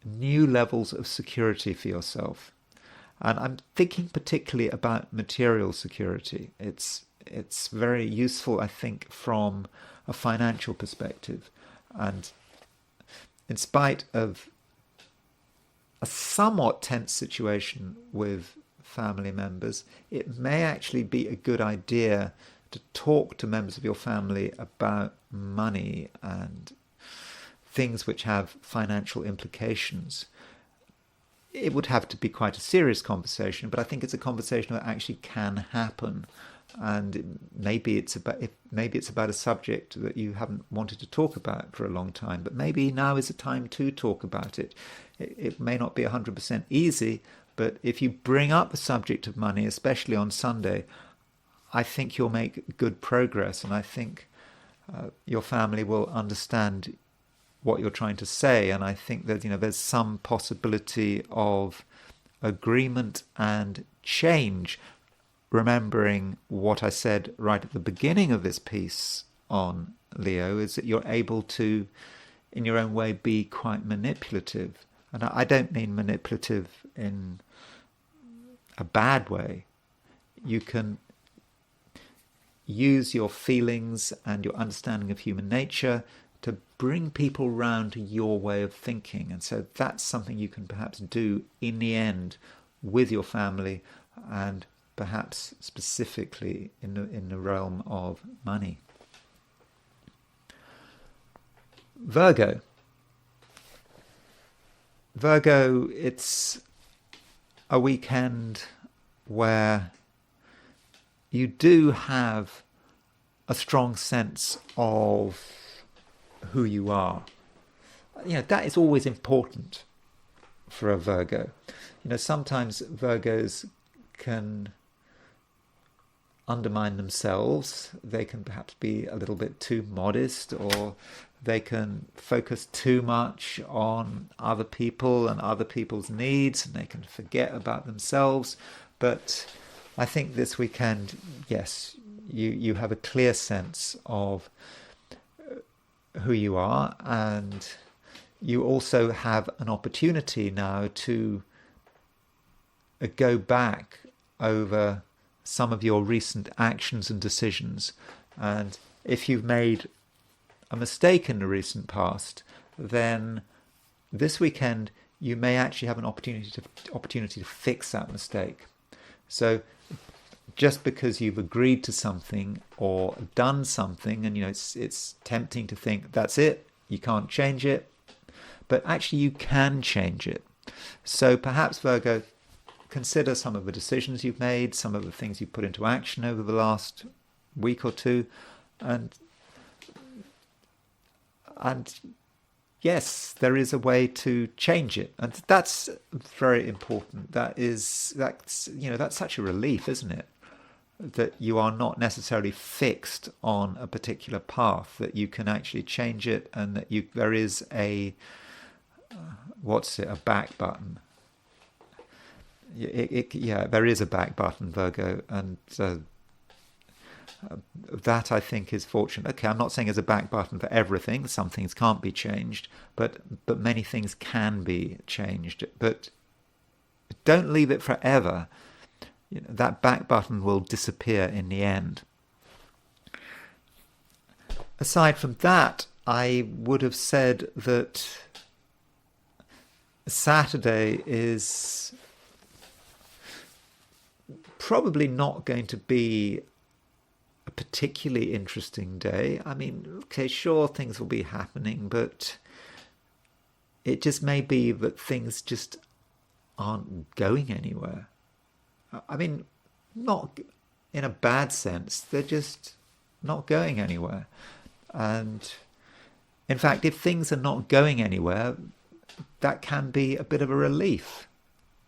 new levels of security for yourself. And I'm thinking particularly about material security. It's very useful, I think, from a financial perspective. And in spite of a somewhat tense situation with family members, it may actually be a good idea to talk to members of your family about money and things which have financial implications. It would have to be quite a serious conversation, but I think it's a conversation that actually can happen. And maybe it's about a subject that you haven't wanted to talk about for a long time, but maybe now is the time to talk about it. It may not be 100% easy, but if you bring up the subject of money, especially on Sunday, I think you'll make good progress, and I think your family will understand what you're trying to say. And I think that there's some possibility of agreement and change, remembering what I said right at the beginning of this piece on Leo, is that you're able to, in your own way, be quite manipulative. And I don't mean manipulative in a bad way. You can use your feelings and your understanding of human nature to bring people round to your way of thinking. And so that's something you can perhaps do in the end with your family, and perhaps specifically in the realm of money. Virgo, it's a weekend where you do have a strong sense of who you are. That is always important for a Virgo. Sometimes Virgos can undermine themselves. They can perhaps be a little bit too modest, or they can focus too much on other people and other people's needs, and they can forget about themselves. But I think this weekend, yes, you have a clear sense of who you are, and you also have an opportunity now to go back over some of your recent actions and decisions. And if you've made a mistake in the recent past, then this weekend you may actually have an opportunity to fix that mistake. So just because you've agreed to something or done something, and it's tempting to think that's it, you can't change it, but actually you can change it. So perhaps, Virgo, consider some of the decisions you've made, some of the things you've put into action over the last week or two, and yes, there is a way to change it, and that's very important. That's such a relief, isn't it? That you are not necessarily fixed on a particular path, that you can actually change it, and that there is a back button. There is a back button, Virgo, and that I think is fortunate. Okay, I'm not saying there's a back button for everything. Some things can't be changed, but many things can be changed. But don't leave it forever. That back button will disappear in the end. Aside from that, I would have said that Saturday is probably not going to be a particularly interesting day. I mean, okay, sure, things will be happening, but it just may be that things just aren't going anywhere. I mean, not in a bad sense, they're just not going anywhere. And in fact, if things are not going anywhere, that can be a bit of a relief,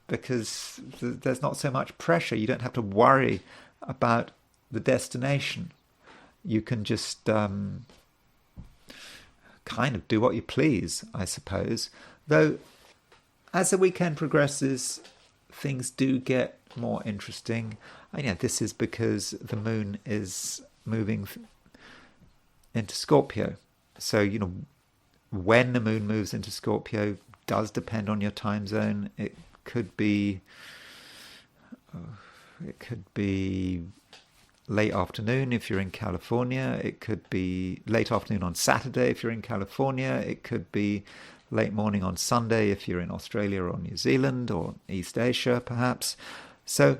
because there's not so much pressure. You don't have to worry about the destination. You can just kind of do what you please, I suppose. Though, as the weekend progresses, things do get more interesting. This is because the moon is moving into Scorpio. So, when the moon moves into Scorpio does depend on your time zone. It could be late afternoon if you're in California. It could be late afternoon on Saturday if you're in California. It could be late morning on Sunday if you're in Australia or New Zealand or East Asia, perhaps. So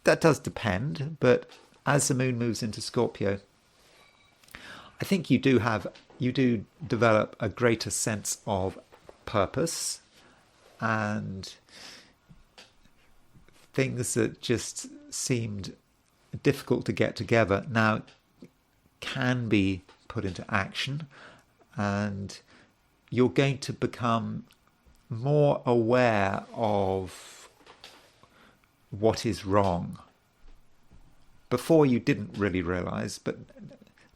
that does depend. But as the moon moves into Scorpio, I think you do develop a greater sense of purpose, and things that just seemed difficult to get together now can be put into action, and you're going to become more aware of what is wrong. Before, you didn't really realize, but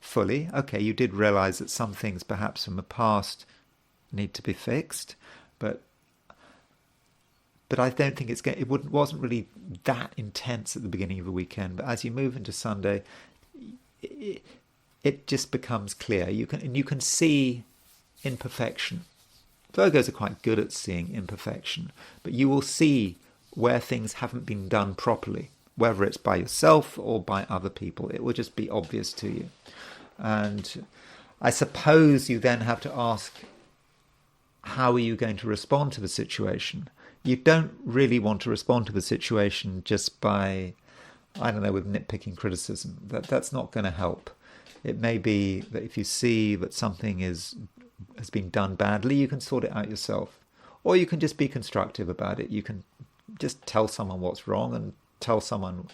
fully, okay, you did realize that some things perhaps from the past need to be fixed, but I don't think it wasn't really that intense at the beginning of the weekend. But as you move into Sunday, it just becomes clear. You can see imperfection. Virgos are quite good at seeing imperfection, but you will see where things haven't been done properly, whether it's by yourself or by other people. It will just be obvious to you. And I suppose you then have to ask, how are you going to respond to the situation? You don't really want to respond to the situation just by, with nitpicking criticism. That's not going to help. It may be that if you see that something has been done badly, you can sort it out yourself. Or you can just be constructive about it. You can just tell someone what's wrong and tell someone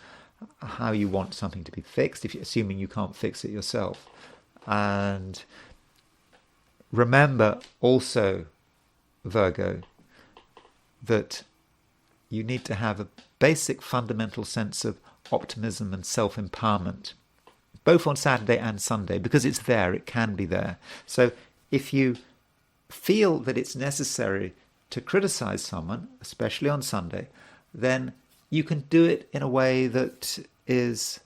how you want something to be fixed, assuming you can't fix it yourself. And remember also, Virgo, that you need to have a basic fundamental sense of optimism and self-empowerment, both on Saturday and Sunday, because it's there, it can be there. So if you feel that it's necessary to criticize someone, especially on Sunday, then you can do it in a way that is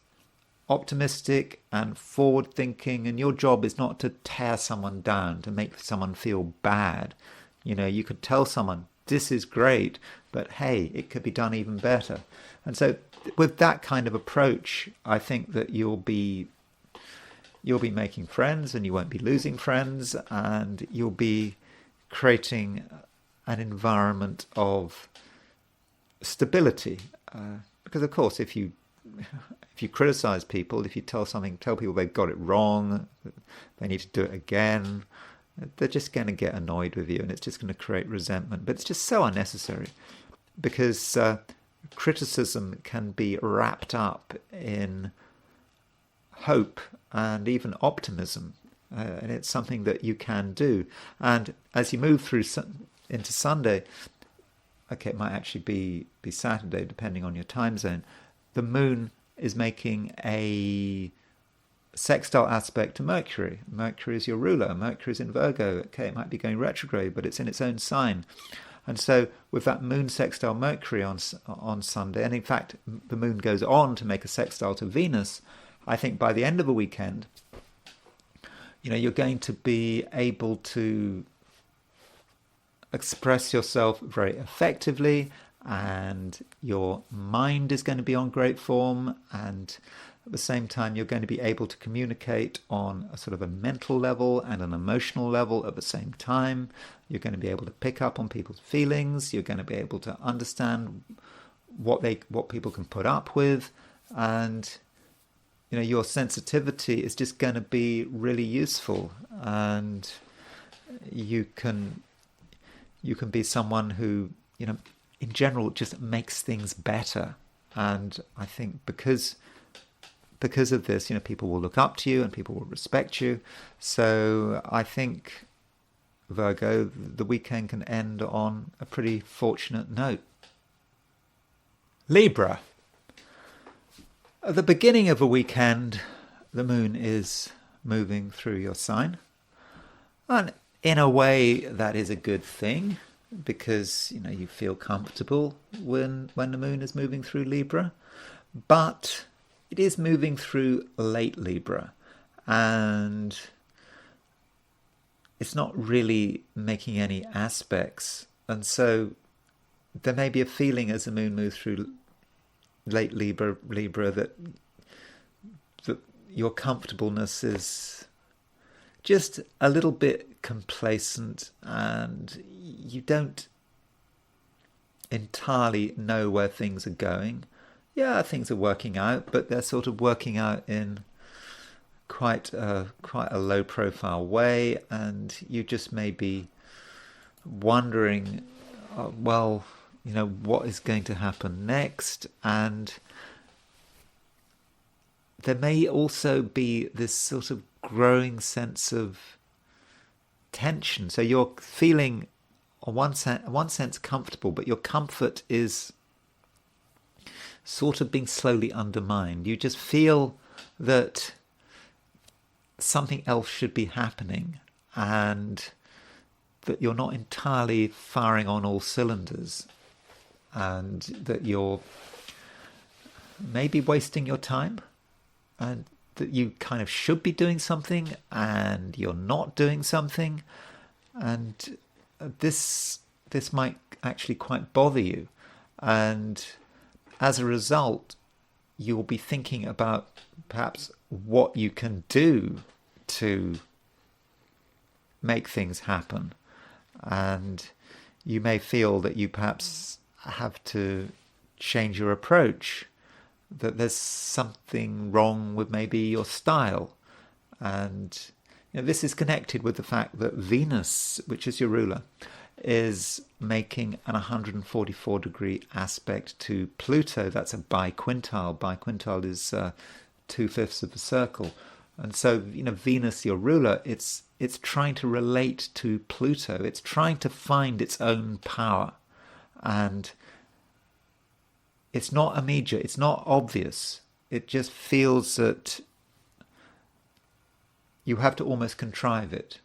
optimistic and forward-thinking, and your job is not to tear someone down, to make someone feel bad. You could tell someone, this is great, but hey, it could be done even better. And so with that kind of approach, I think that you'll be you'll be making friends and you won't be losing friends, and you'll be creating an environment of stability. Because of course, if you criticize people, if you tell people they've got it wrong, they need to do it again, they're just going to get annoyed with you, and it's just going to create resentment. But it's just so unnecessary, because criticism can be wrapped up in hope and even optimism, and it's something that you can do. And as you move through into Sunday, okay, it might actually be Saturday depending on your time zone, the moon is making a sextile aspect to Mercury. Mercury is your ruler. Mercury is in Virgo. Okay, it might be going retrograde, but it's in its own sign. And so with that moon sextile Mercury on Sunday, and in fact the moon goes on to make a sextile to Venus, I think by the end of the weekend, you're going to be able to express yourself very effectively, and your mind is going to be on great form, and at the same time you're going to be able to communicate on a sort of a mental level and an emotional level at the same time. You're going to be able to pick up on people's feelings. You're going to be able to understand what people can put up with, and your sensitivity is just going to be really useful, and you can be someone who, in general, just makes things better. And I think because of this, people will look up to you and people will respect you. So I think, Virgo, the weekend can end on a pretty fortunate note. Libra. At the beginning of a weekend, the moon is moving through your sign. And in a way, that is a good thing, because you feel comfortable when the moon is moving through Libra. But it is moving through late Libra, and it's not really making any aspects. And so there may be a feeling as the moon moves through late Libra that your comfortableness is just a little bit complacent, and you don't entirely know where things are going. Yeah, things are working out, but they're sort of working out in quite a low profile way, and you just may be wondering, what is going to happen next? And there may also be this sort of growing sense of tension. So you're feeling, on one sense, comfortable, but your comfort is sort of being slowly undermined. You just feel that something else should be happening, and that you're not entirely firing on all cylinders, and that you're maybe wasting your time, and that you kind of should be doing something and you're not doing something, and this might actually quite bother you, and as a result you'll be thinking about perhaps what you can do to make things happen, and you may feel that you perhaps have to change your approach, that there's something wrong with maybe your style. And this is connected with the fact that Venus, which is your ruler, is making an 144 degree aspect to Pluto. That's a biquintile. Biquintile is 2/5 of a circle. And so, Venus, your ruler, it's trying to relate to Pluto. It's trying to find its own power. And it's not immediate. It's not obvious. It just feels that you have to almost contrive it.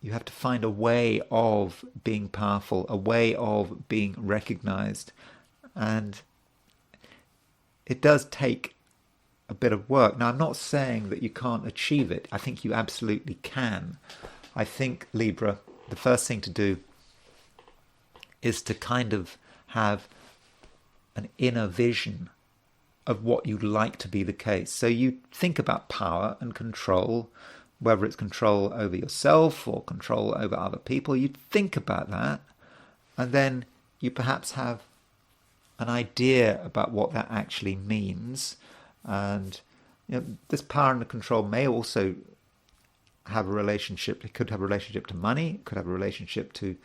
You have to find a way of being powerful, a way of being recognized. And it does take a bit of work. Now, I'm not saying that you can't achieve it. I think you absolutely can. I think, Libra, the first thing to do is to kind of have an inner vision of what you'd like to be the case. So you think about power and control, whether it's control over yourself or control over other people. You think about that, and then you perhaps have an idea about what that actually means. And this power and control may also have a relationship. It could have a relationship to money. It could have a relationship to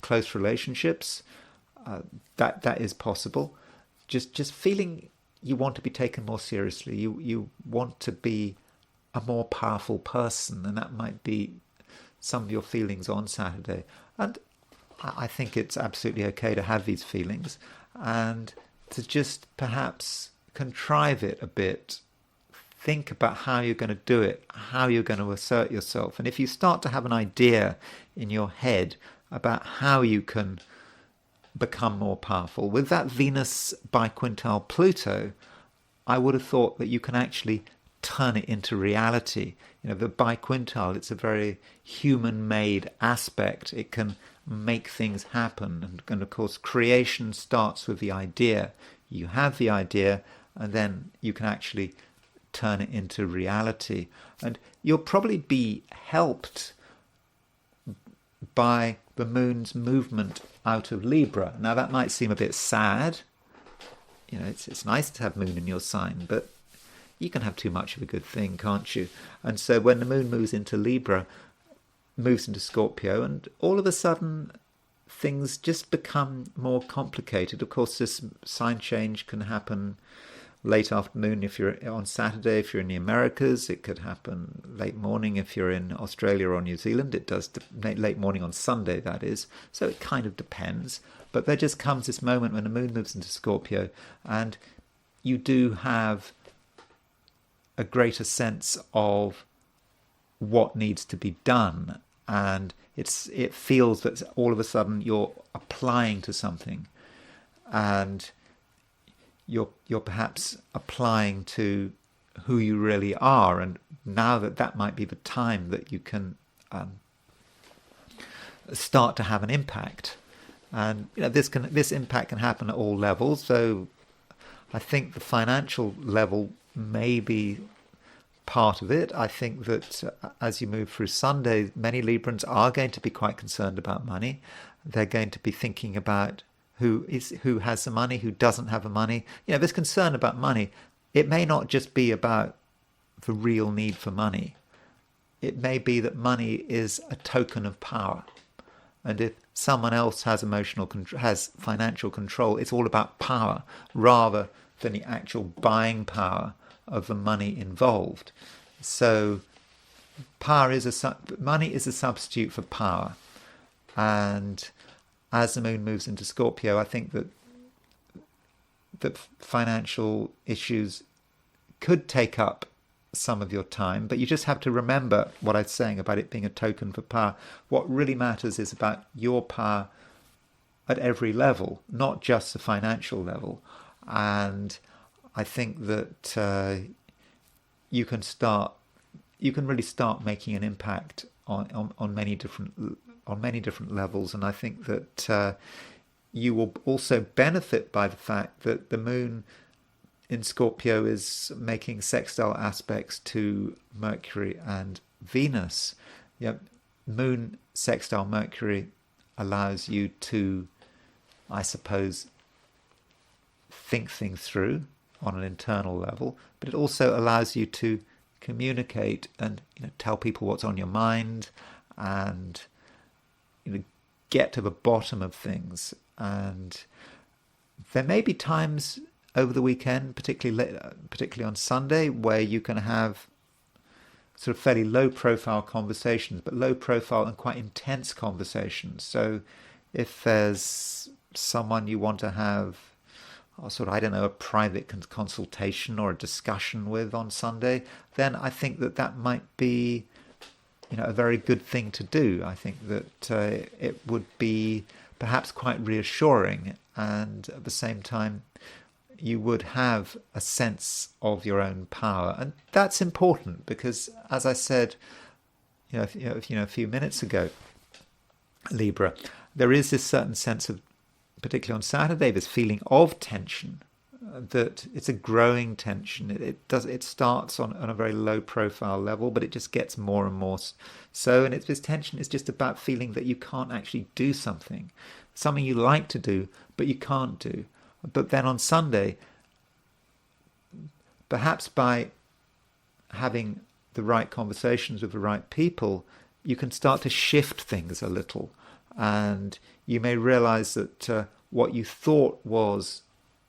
close relationships. That is possible. Just feeling you want to be taken more seriously. You want to be a more powerful person, and that might be some of your feelings on Saturday. And I think it's absolutely okay to have these feelings and to just perhaps contrive it a bit. Think about how you're going to do it, how you're going to assert yourself. And if you start to have an idea in your head about how you can become more powerful, with that Venus biquintile Pluto, I would have thought that you can actually turn it into reality. The biquintile, it's a very human-made aspect. It can make things happen. And of course, creation starts with the idea. You have the idea, and then you can actually turn it into reality. And you'll probably be helped by the moon's movement out of Libra. Now, that might seem a bit sad. It's nice to have moon in your sign, but you can have too much of a good thing, can't you? And so when the moon moves into Libra, moves into Scorpio, and all of a sudden things just become more complicated. Of course, this sign change can happen late afternoon if you're on Saturday, if you're in the Americas. It could happen late morning if you're in Australia or New Zealand. It does late morning on Sunday, that is. So it kind of depends. But there just comes this moment when the moon moves into Scorpio, and you do have a greater sense of what needs to be done. And it feels that all of a sudden you're applying to something, and you're perhaps applying to who you really are. And now that might be the time that you can start to have an impact. And this impact can happen at all levels. So I think the financial level may be part of it. I think that as you move through Sunday, many Librans are going to be quite concerned about money. They're going to be thinking about who has the money, who doesn't have the money. This concern about money, it may not just be about the real need for money. It may be that money is a token of power. And if someone else has has financial control, it's all about power rather than the actual buying power of the money involved. So money is a substitute for power. And as the moon moves into Scorpio, I think that financial issues could take up some of your time, but you just have to remember what I was saying about it being a token for power. What really matters is about your power at every level, not just the financial level. And I think that you can really start making an impact on many different levels. And I think that you will also benefit by the fact that the moon in Scorpio is making sextile aspects to Mercury and Venus. Moon sextile Mercury allows you to, I suppose, think things through on an internal level, but it also allows you to communicate and tell people what's on your mind and get to the bottom of things. And there may be times over the weekend, particularly on Sunday, where you can have sort of fairly low-profile conversations, but low-profile and quite intense conversations. So if there's someone you want to have a private consultation or a discussion with on Sunday, then I think that might be a very good thing to do. I think that it would be perhaps quite reassuring, and at the same time you would have a sense of your own power. And that's important because, as I said a few minutes ago, Libra, there is this certain sense of, particularly on Saturday, this feeling of tension that it's a growing tension. It starts on a very low profile level, but it just gets more and more so. And this tension is just about feeling that you can't actually do something you like to do, but you can't do. But then on Sunday, perhaps by having the right conversations with the right people, you can start to shift things a little, and you may realize that what you thought was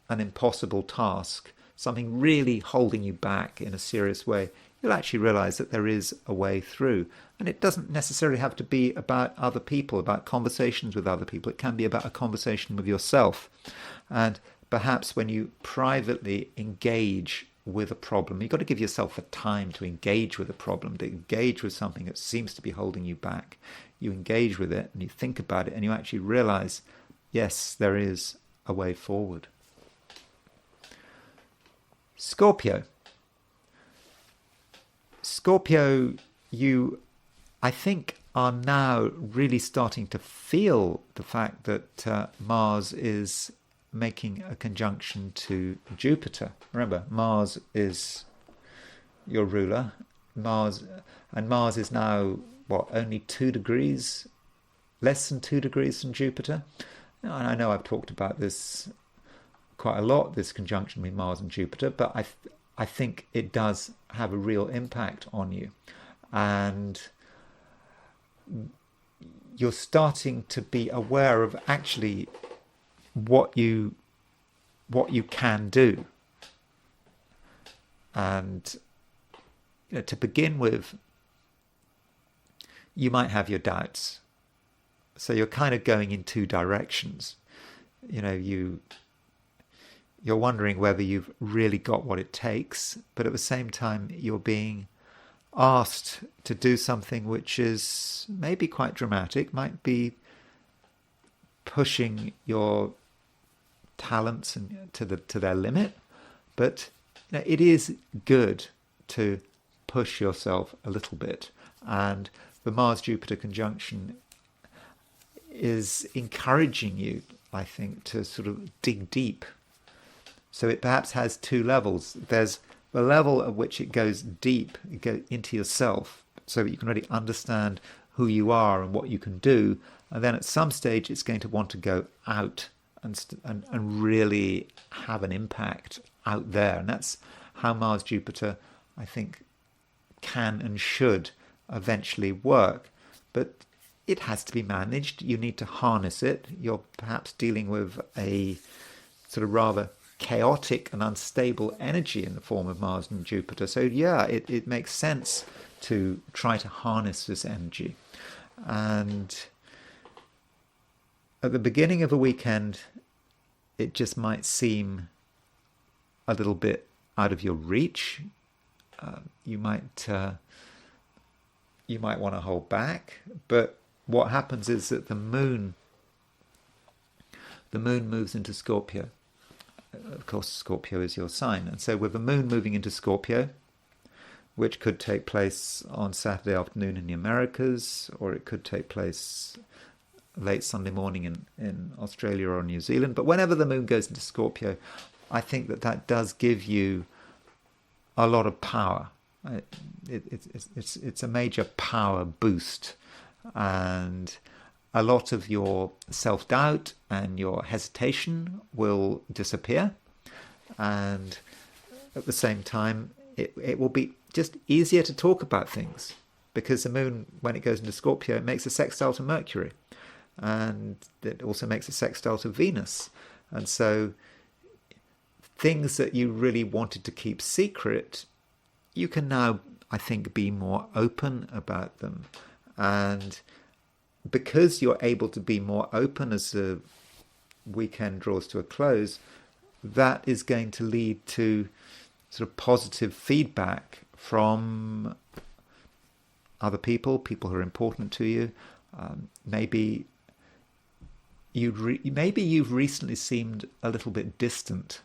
an impossible task, something really holding you back in a serious way, you'll actually realize that there is a way through. And it doesn't necessarily have to be about other people, about conversations with other people. It can be about a conversation with yourself. And perhaps when you privately engage with a problem, you've got to give yourself the time to engage with a problem, to engage with something that seems to be holding you back. You engage with it and you think about it and you actually realize, yes, there is a way forward. Scorpio, you, I think, are now really starting to feel the fact that Mars is making a conjunction to Jupiter. Remember, Mars is your ruler. Mars is now, only 2 degrees, less than 2 degrees from Jupiter. And I know I've talked about this quite a lot, this conjunction between Mars and Jupiter, but I think it does have a real impact on you. And you're starting to be aware of actually what you can do. And to begin with, you might have your doubts. So you're kind of going in 2 directions. You're wondering whether you've really got what it takes, but at the same time, you're being asked to do something which is maybe quite dramatic, might be pushing your talents to their limit, but it is good to push yourself a little bit. And the Mars-Jupiter conjunction is encouraging you, I think, to sort of dig deep. So it perhaps has 2 levels. There's the level at which it goes deep, it goes into yourself, so that you can really understand who you are and what you can do. And then at some stage, it's going to want to go out and really have an impact out there. And that's how Mars-Jupiter, I think, can and should eventually work. But it has to be managed. You need to harness it. You're perhaps dealing with a sort of rather chaotic and unstable energy in the form of Mars and Jupiter. So yeah, it makes sense to try to harness this energy. And at the beginning of a weekend, it just might seem a little bit out of your reach. You might want to hold back, but what happens is that the moon moves into Scorpio. Of course, Scorpio is your sign. And so with the moon moving into Scorpio, which could take place on Saturday afternoon in the Americas, or it could take place late Sunday morning in Australia or New Zealand. But whenever the moon goes into Scorpio, I think that does give you a lot of power. It's a major power boost. And a lot of your self-doubt and your hesitation will disappear. And at the same time, it will be just easier to talk about things, because the moon, when it goes into Scorpio, it makes a sextile to Mercury. And it also makes a sextile to Venus. And so things that you really wanted to keep secret, you can now, I think, be more open about them. And because you're able to be more open as the weekend draws to a close, that is going to lead to sort of positive feedback from other people who are important to you. Maybe you've recently seemed a little bit distant,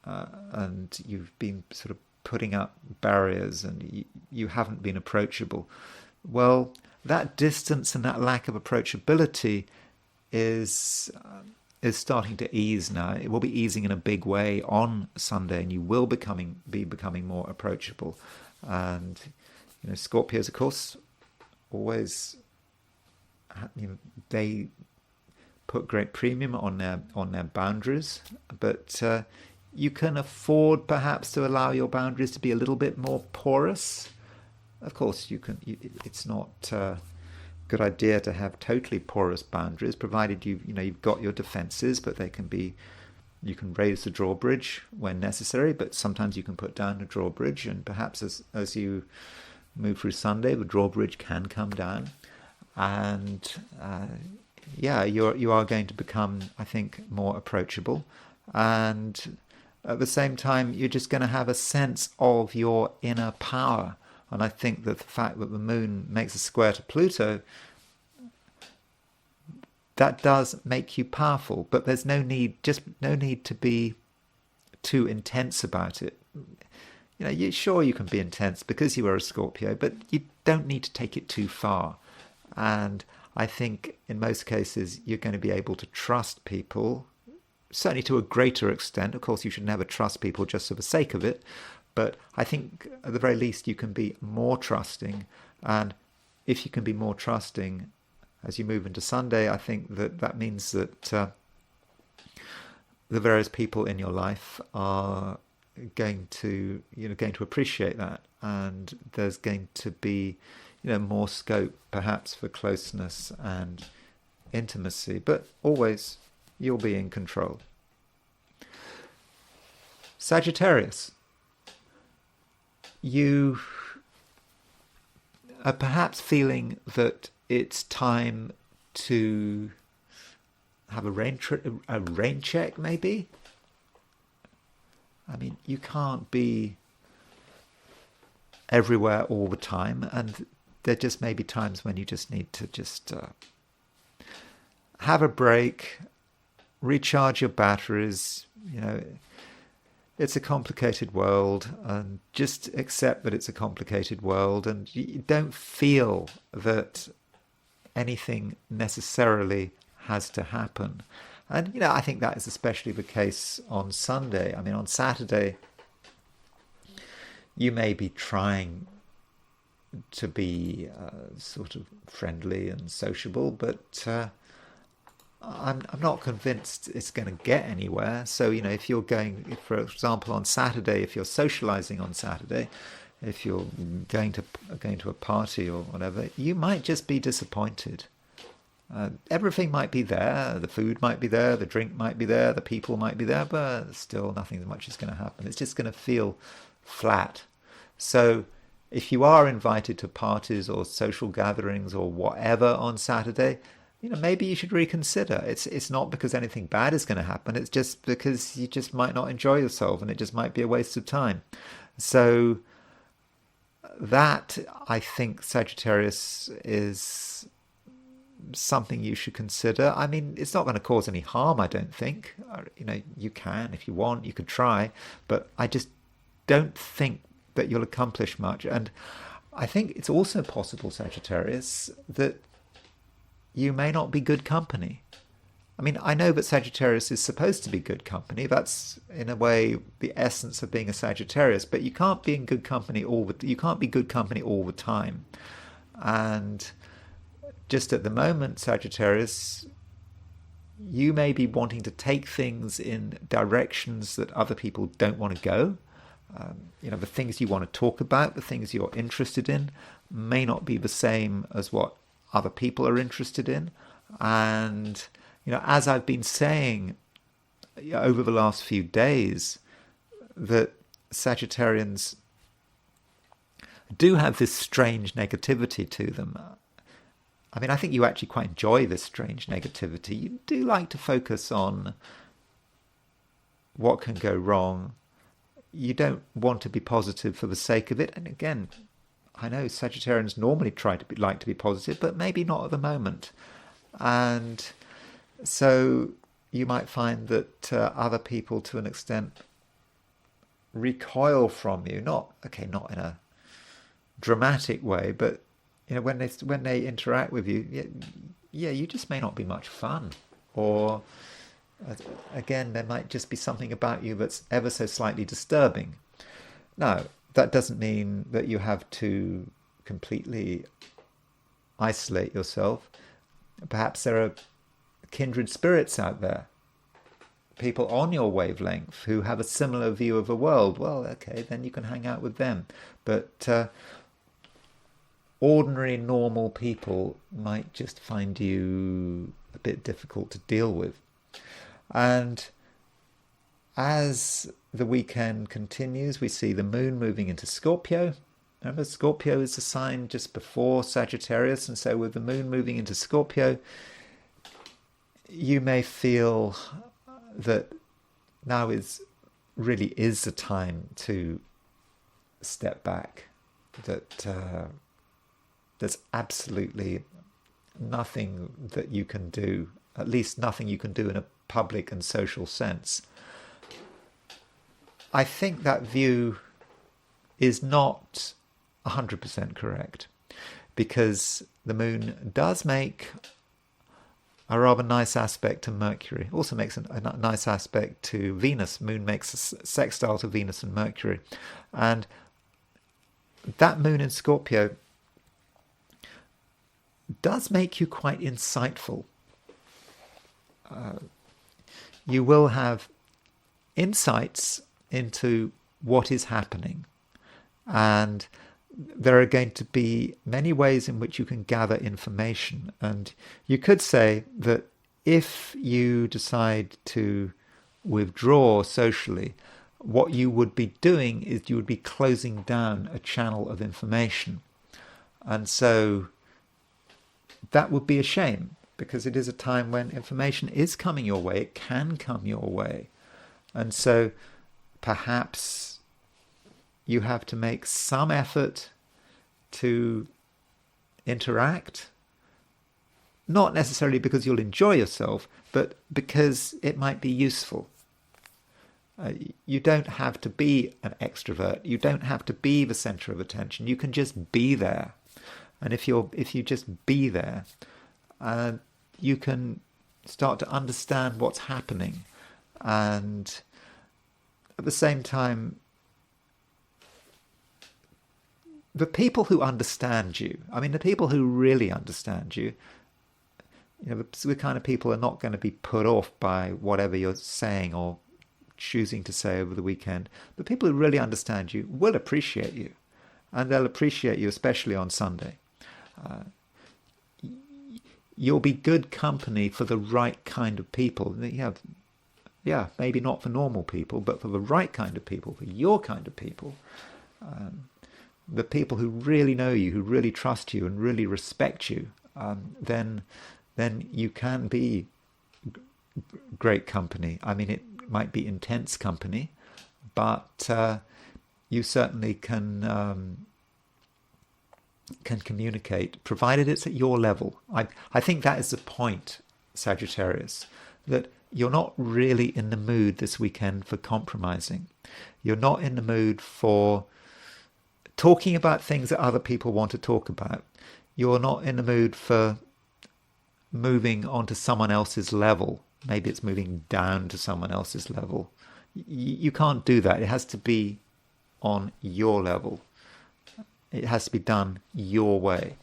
and you've been sort of putting up barriers and you haven't been approachable. Well, that distance and that lack of approachability is is starting to ease now. It will be easing in a big way on Sunday, and you will be becoming more approachable. And Scorpios, of course, always they put great premium on their boundaries, but you can afford perhaps to allow your boundaries to be a little bit more porous. Of course, it's not a good idea to have totally porous boundaries, provided you've got your defenses, but you can raise the drawbridge when necessary, but sometimes you can put down the drawbridge, and perhaps as you move through Sunday, the drawbridge can come down, and you are going to become, I think, more approachable, and at the same time, you're just going to have a sense of your inner power. And I think that the fact that the moon makes a square to Pluto, that does make you powerful, but there's no need to be too intense about it. Sure, you can be intense because you are a Scorpio, but you don't need to take it too far. And I think in most cases, you're going to be able to trust people, certainly to a greater extent. Of course, you should never trust people just for the sake of it. But I think at the very least you can be more trusting. And if you can be more trusting as you move into Sunday, I think that means that the various people in your life are going to appreciate that. And there's going to be more scope perhaps for closeness and intimacy. But always you'll be in control. Sagittarius. You are perhaps feeling that it's time to have a rain check, maybe. I mean, you can't be everywhere all the time, and there just may be times when you just need to have a break, recharge your batteries. It's a complicated world, and just accept that it's a complicated world, and you don't feel that anything necessarily has to happen. And, I think that is especially the case on Sunday. I mean, on Saturday, you may be trying to be sort of friendly and sociable, but I'm not convinced it's going to get anywhere. So, if you're going, for example, on Saturday, if you're socializing on Saturday, if you're going to a party or whatever, you might just be disappointed. Everything might be there, the food might be there, the drink might be there, the people might be there, but still nothing much is going to happen. It's just going to feel flat. So if you are invited to parties or social gatherings or whatever on Saturday, maybe you should reconsider. It's not because anything bad is going to happen. It's just because you just might not enjoy yourself, and it just might be a waste of time. So that, I think, Sagittarius, is something you should consider. I mean, it's not going to cause any harm, I don't think. You can, if you want, you could try, but I just don't think that you'll accomplish much. And I think it's also possible, Sagittarius, that you may not be good company. I mean, I know that Sagittarius is supposed to be good company. That's, in a way, the essence of being a Sagittarius. But you can't be in good company you can't be good company all the time. And just at the moment, Sagittarius, you may be wanting to take things in directions that other people don't want to go. The things you want to talk about, the things you're interested in, may not be the same as what other people are interested in. And as I've been saying over the last few days, that Sagittarians do have this strange negativity to them. I mean, I think you actually quite enjoy this strange negativity. You do like to focus on what can go wrong. You don't want to be positive for the sake of it. And again, I know Sagittarians normally like to be positive, but maybe not at the moment. And so you might find that other people, to an extent, recoil from you. Not in a dramatic way, but when they interact with you, you just may not be much fun, or Again, there might just be something about you that's ever so slightly disturbing. Now, that doesn't mean that you have to completely isolate yourself. Perhaps there are kindred spirits out there, people on your wavelength who have a similar view of the world. Well, okay, then you can hang out with them. But ordinary, normal people might just find you a bit difficult to deal with. And as the weekend continues, we see the moon moving into Scorpio. Remember, Scorpio is the sign just before Sagittarius, and so with the moon moving into Scorpio, you may feel that now really is the time to step back, that there's absolutely nothing that you can do, at least nothing you can do in a public and social sense. I think that view is not 100% correct, because the moon does make a rather nice aspect to Mercury. Also makes a nice aspect to Venus. Moon makes a sextile to Venus and Mercury. And that moon in Scorpio does make you quite insightful. You will have insights into what is happening. And there are going to be many ways in which you can gather information. And you could say that if you decide to withdraw socially, what you would be doing is you would be closing down a channel of information. And so that would be a shame, because it is a time when information is coming your way. It can come your way. And so perhaps you have to make some effort to interact, not necessarily because you'll enjoy yourself, but because it might be useful. You don't have to be an extrovert. You don't have to be the center of attention. You can just be there. And if you just be there, you can start to understand what's happening. And at the same time, the people who understand you, the people who really understand you, the kind of people are not going to be put off by whatever you're saying or choosing to say over the weekend. The people who really understand you will appreciate you, and they'll appreciate you especially on Sunday. You'll be good company for the right kind of people. Yeah, maybe not for normal people, but for the right kind of people, for your kind of people. The people who really know you, who really trust you and really respect you, then you can be great company. It might be intense company, but you certainly can communicate, provided it's at your level. I think that is the point, Sagittarius, that you're not really in the mood this weekend for compromising. You're not in the mood for talking about things that other people want to talk about. You're not in the mood for moving onto someone else's level. Maybe it's moving down to someone else's level. You can't do that. It has to be on your level. It has to be done your way.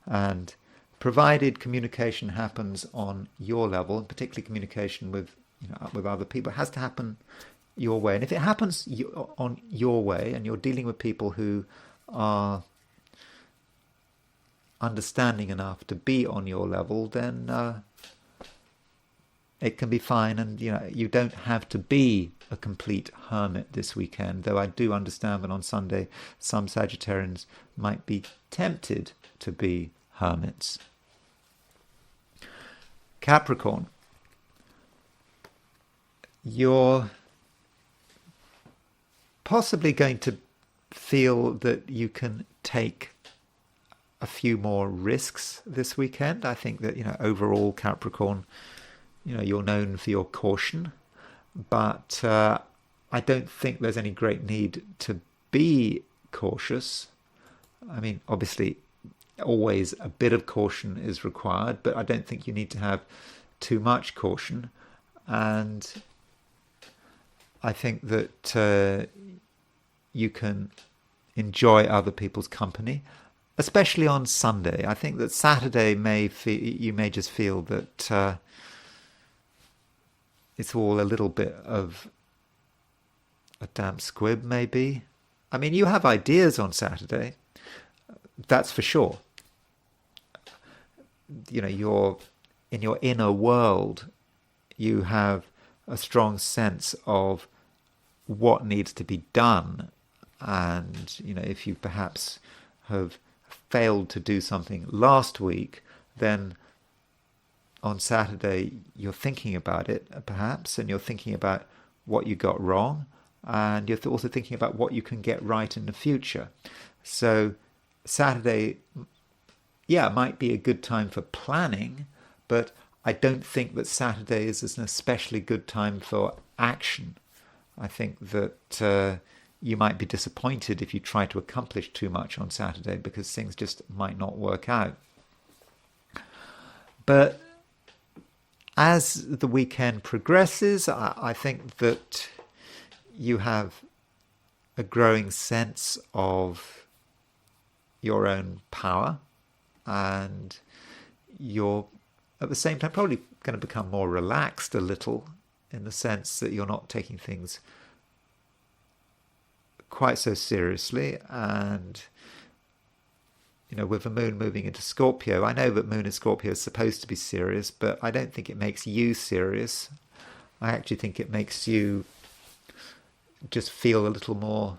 And provided communication happens on your level, and particularly communication with other people, it has to happen your way. And if it happens on your way, and you're dealing with people who are understanding enough to be on your level, then it can be fine. And you don't have to be a complete hermit this weekend, though I do understand that on Sunday some Sagittarians might be tempted to be hermits. Capricorn, you're possibly going to feel that you can take a few more risks this weekend. I think that, overall, Capricorn, you're known for your caution, but I don't think there's any great need to be cautious. Obviously, always a bit of caution is required, but I don't think you need to have too much caution. And I think that you can enjoy other people's company, especially on Sunday. I think that Saturday you may just feel that it's all a little bit of a damp squib, maybe. I mean, you have ideas on Saturday, that's for sure. You're in your inner world, you have a strong sense of what needs to be done. And, if you perhaps have failed to do something last week, then on Saturday you're thinking about it, perhaps, and you're thinking about what you got wrong, and you're also thinking about what you can get right in the future. So Saturday, might be a good time for planning, but I don't think that Saturday is an especially good time for action. I think that you might be disappointed if you try to accomplish too much on Saturday because things just might not work out. But as the weekend progresses, I think that you have a growing sense of your own power, and you're at the same time probably going to become more relaxed a little, in the sense that you're not taking things quite so seriously. And with the moon moving into Scorpio, I know that moon in Scorpio is supposed to be serious, but I don't think it makes you serious. I actually think it makes you just feel a little more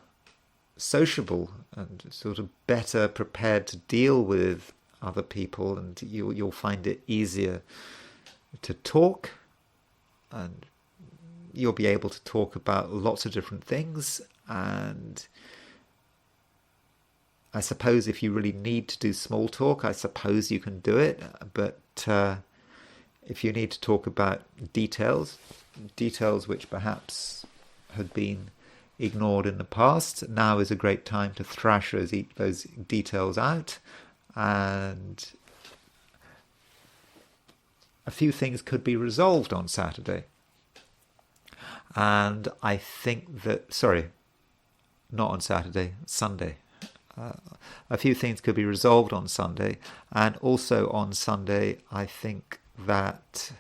sociable and sort of better prepared to deal with other people, and you'll find it easier to talk, and you'll be able to talk about lots of different things. And I suppose if you really need to do small talk, I suppose you can do it. But if you need to talk about details which perhaps had been ignored in the past, now is a great time to thrash those details out. And a few things could be resolved on Saturday. And I think that, not on Saturday, Sunday. A few things could be resolved on Sunday. And also on Sunday, I think that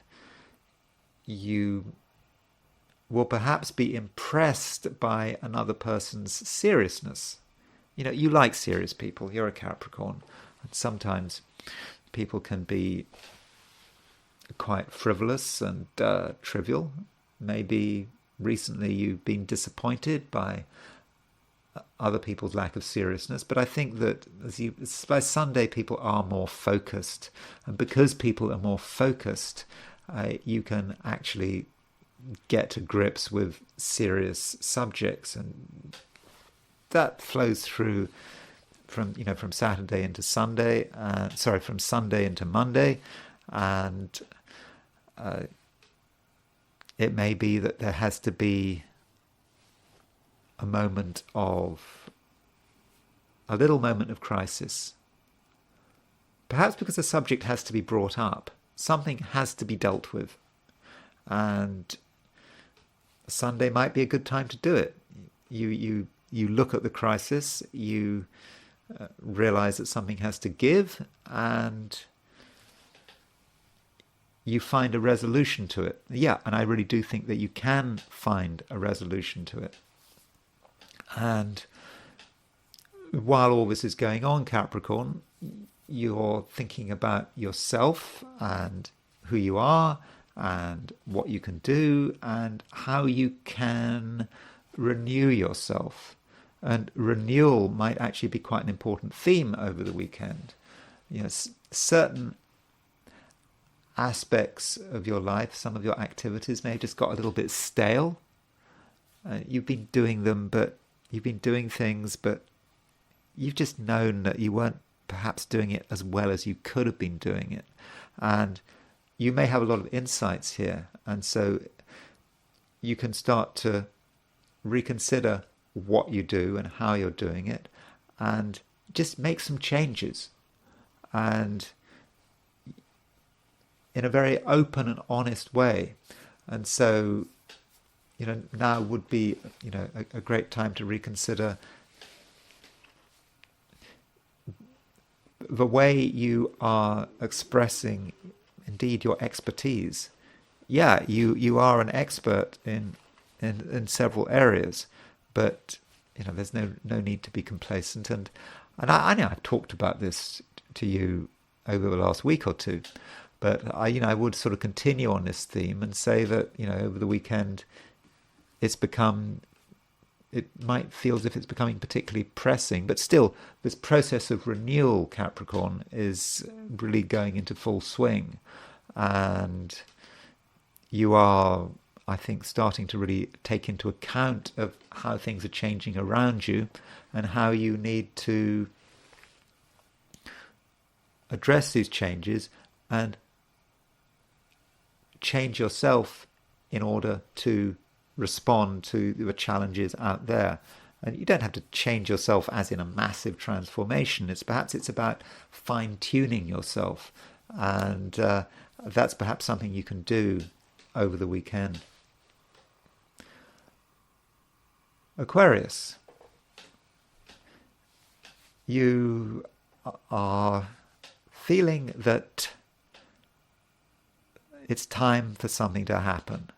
you will perhaps be impressed by another person's seriousness. You like serious people. You're a Capricorn. And sometimes people can be quite frivolous and trivial. Maybe recently you've been disappointed by other people's lack of seriousness, but I think that by Sunday people are more focused, and because people are more focused, you can actually get to grips with serious subjects, and that flows through from Saturday into Sunday, from Sunday into Monday, and it may be that there has to be a little moment of crisis. Perhaps because the subject has to be brought up. Something has to be dealt with. And Sunday might be a good time to do it. You look at the crisis, you realize that something has to give, and you find a resolution to it. Yeah, and I really do think that you can find a resolution to it. And while all this is going on, Capricorn, you're thinking about yourself and who you are and what you can do and how you can renew yourself. And renewal might actually be quite an important theme over the weekend. Certain aspects of your life, some of your activities may have just got a little bit stale. You've been doing things, but you've just known that you weren't perhaps doing it as well as you could have been doing it. And you may have a lot of insights here. And so you can start to reconsider what you do and how you're doing it, and just make some changes. And in a very open and honest way, And so, now would be, a great time to reconsider the way you are expressing, indeed, your expertise. Yeah, you are an expert in several areas, but there's no need to be complacent. And I know I've talked about this to you over the last week or two, but I would sort of continue on this theme and say that over the weekend it might feel as if it's becoming particularly pressing, but still this process of renewal, Capricorn, is really going into full swing, and you are, I think, starting to really take into account of how things are changing around you and how you need to address these changes and change yourself in order to respond to the challenges out there. And you don't have to change yourself as in a massive transformation. It's about fine-tuning yourself, and that's perhaps something you can do over the weekend. Aquarius, you are feeling that it's time for something to happen.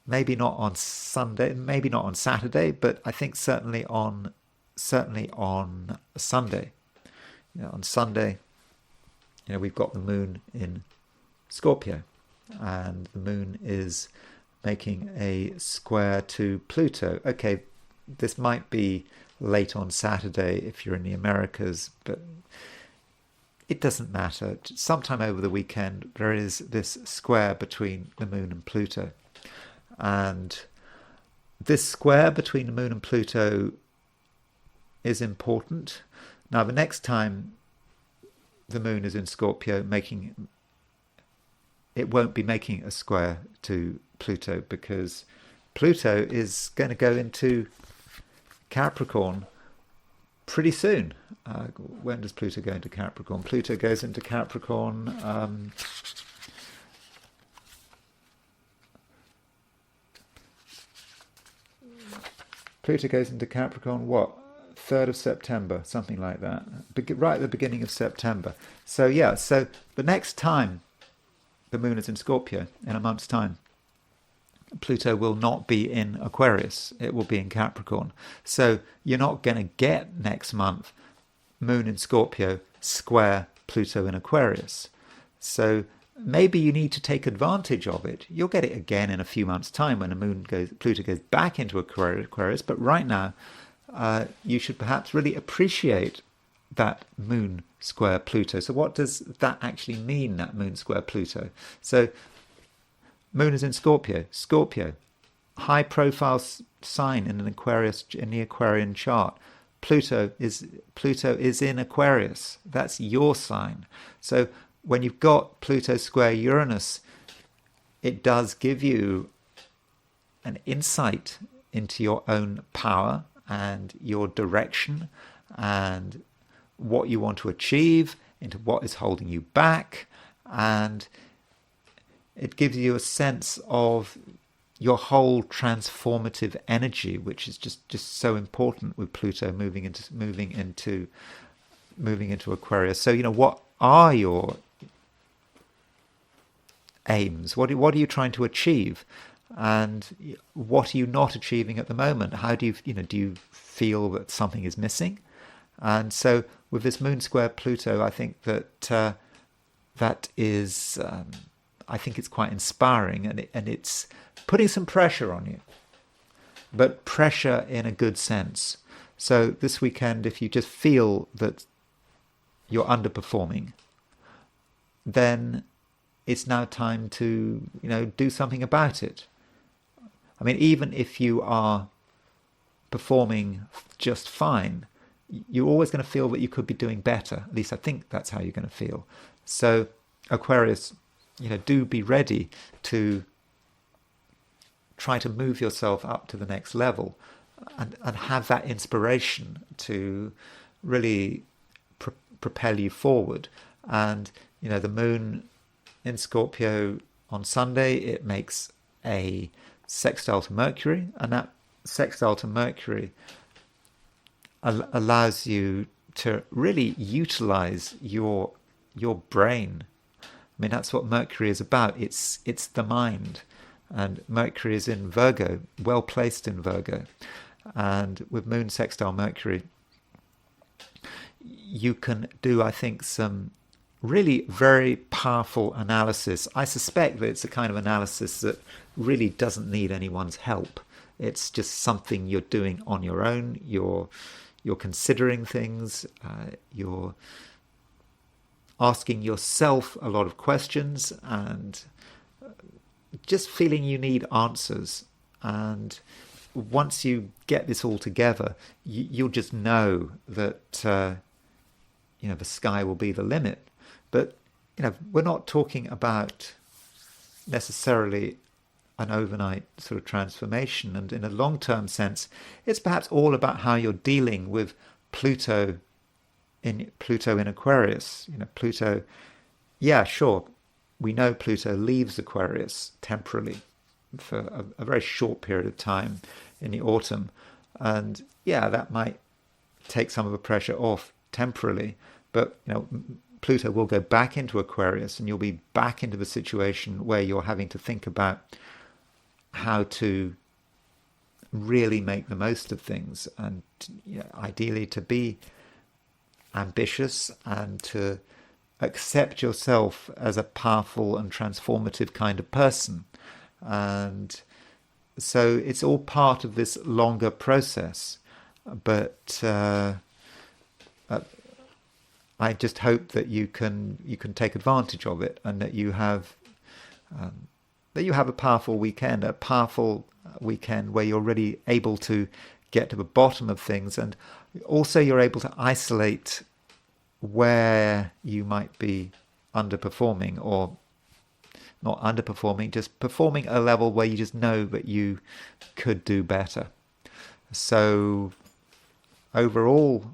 Maybe not on Sunday, maybe not on Saturday, but I think certainly on Sunday. On Sunday, we've got the moon in Scorpio, and the moon is making a square to Pluto. Okay, this might be late on Saturday if you're in the Americas, but it doesn't matter. Sometime over the weekend, there is this square between the moon and Pluto. And this square between the moon and Pluto is important. Now, the next time the moon is in Scorpio, it won't be making a square to Pluto, because Pluto is going to go into Capricorn pretty soon. When does Pluto go into Capricorn? Pluto goes into Capricorn Pluto goes into Capricorn, 3rd of September, something like that. Right at the beginning of September. So the next time the moon is in Scorpio, in a month's time, Pluto will not be in Aquarius. It will be in Capricorn. So you're not going to get next month moon in Scorpio square Pluto in Aquarius. So maybe you need to take advantage of it. You'll get it again in a few months' time when Pluto goes back into Aquarius. But right now, you should perhaps really appreciate that moon square Pluto. So what does that actually mean, that moon square Pluto? So moon is in Scorpio. Scorpio, high profile sign in the Aquarian chart. Pluto is in Aquarius. That's your sign. So when you've got Pluto square Uranus, it does give you an insight into your own power and your direction and what you want to achieve, into what is holding you back, and it gives you a sense of your whole transformative energy, which is just so important with Pluto moving into Aquarius. So what are your aims? What are you trying to achieve, and what are you not achieving at the moment? How do you feel that something is missing? And so with this moon square Pluto, I think that that is I think it's quite inspiring, and it's putting some pressure on you, but pressure in a good sense. So this weekend, if you just feel that you're underperforming, then it's now time to do something about it. I mean, even if you are performing just fine, you're always going to feel that you could be doing better. At least I think that's how you're going to feel. So Aquarius, do be ready to try to move yourself up to the next level, and have that inspiration to really propel you forward. And the moon in Scorpio on Sunday, it makes a sextile to Mercury, and that sextile to Mercury allows you to really utilize your brain. I mean, that's what Mercury is about. It's the mind. And Mercury is in Virgo, well placed in Virgo. And with Moon sextile Mercury, you can do, I think, some really very powerful analysis. I suspect that it's a kind of analysis that really doesn't need anyone's help. It's just something you're doing on your own. You're considering things. You're asking yourself a lot of questions and just feeling you need answers. And once you get this all together, you'll just know that the sky will be the limit. But we're not talking about necessarily an overnight sort of transformation. And in a long-term sense, it's perhaps all about how you're dealing with Pluto in Aquarius. Pluto, yeah, sure, we know Pluto leaves Aquarius temporarily for a very short period of time in the autumn. And yeah, that might take some of the pressure off temporarily. But Pluto will go back into Aquarius, and you'll be back into the situation where you're having to think about how to really make the most of things, and ideally to be ambitious and to accept yourself as a powerful and transformative kind of person. And so it's all part of this longer process. But I just hope that you can take advantage of it, and that you have a powerful weekend, where you're really able to get to the bottom of things, and also you're able to isolate where you might be underperforming, or not underperforming, just performing at a level where you just know that you could do better. So overall,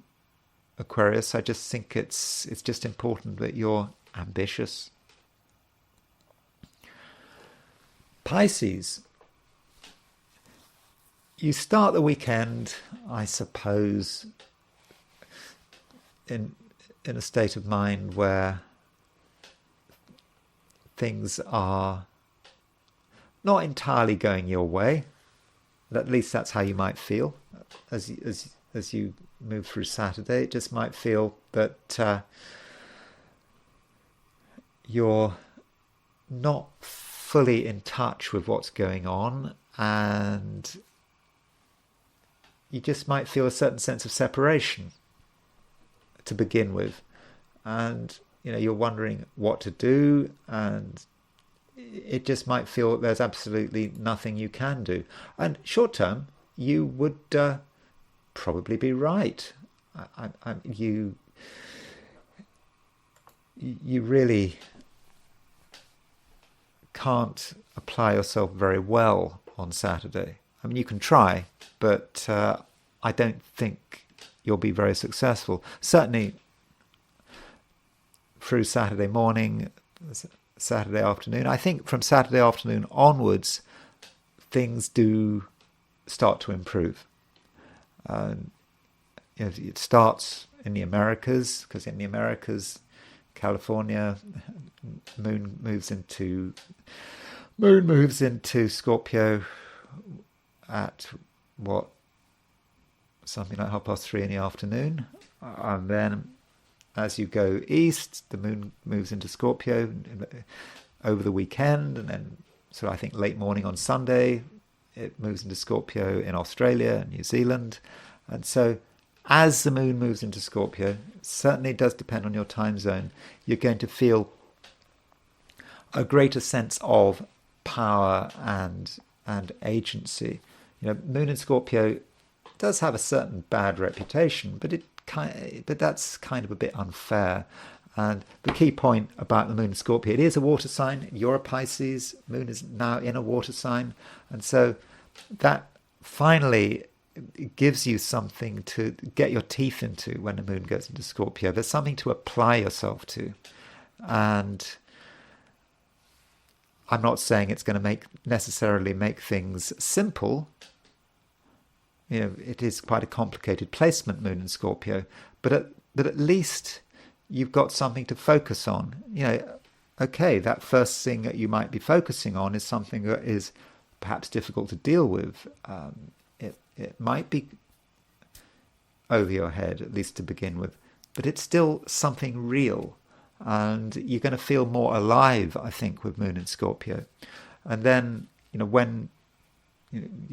Aquarius, I just think it's just important that you're ambitious. Pisces, you start the weekend, I suppose, in a state of mind where things are not entirely going your way. At least that's how you might feel as you move through Saturday. It just might feel that you're not fully in touch with what's going on, and you just might feel a certain sense of separation to begin with, and you're wondering what to do, and it just might feel that there's absolutely nothing you can do. And short term, you would probably be right. You really can't apply yourself very well on Saturday. I mean, you can try, but I don't think you'll be very successful. Certainly through Saturday morning, Saturday afternoon. I think from Saturday afternoon onwards, things do start to improve. It starts in the Americas, because in the Americas, California, moon moves into Scorpio at something like 3:30 in the afternoon, and then as you go east, the moon moves into Scorpio over the weekend, and then I think late morning on Sunday it moves into Scorpio in Australia and New Zealand. And so as the moon moves into Scorpio, it certainly does depend on your time zone, you're going to feel a greater sense of power and agency. Moon in Scorpio does have a certain bad reputation, but that's kind of a bit unfair. And the key point about the moon in Scorpio, it is a water sign. You're a Pisces. Moon is now in a water sign, and so that finally gives you something to get your teeth into when the moon goes into Scorpio. There's something to apply yourself to, and I'm not saying it's going to necessarily make things simple. It is quite a complicated placement, Moon in Scorpio, but at least you've got something to focus on. Okay, that first thing that you might be focusing on is something that is perhaps difficult to deal with. It might be over your head, at least to begin with, but it's still something real. And you're going to feel more alive, I think, with Moon in Scorpio. And then, when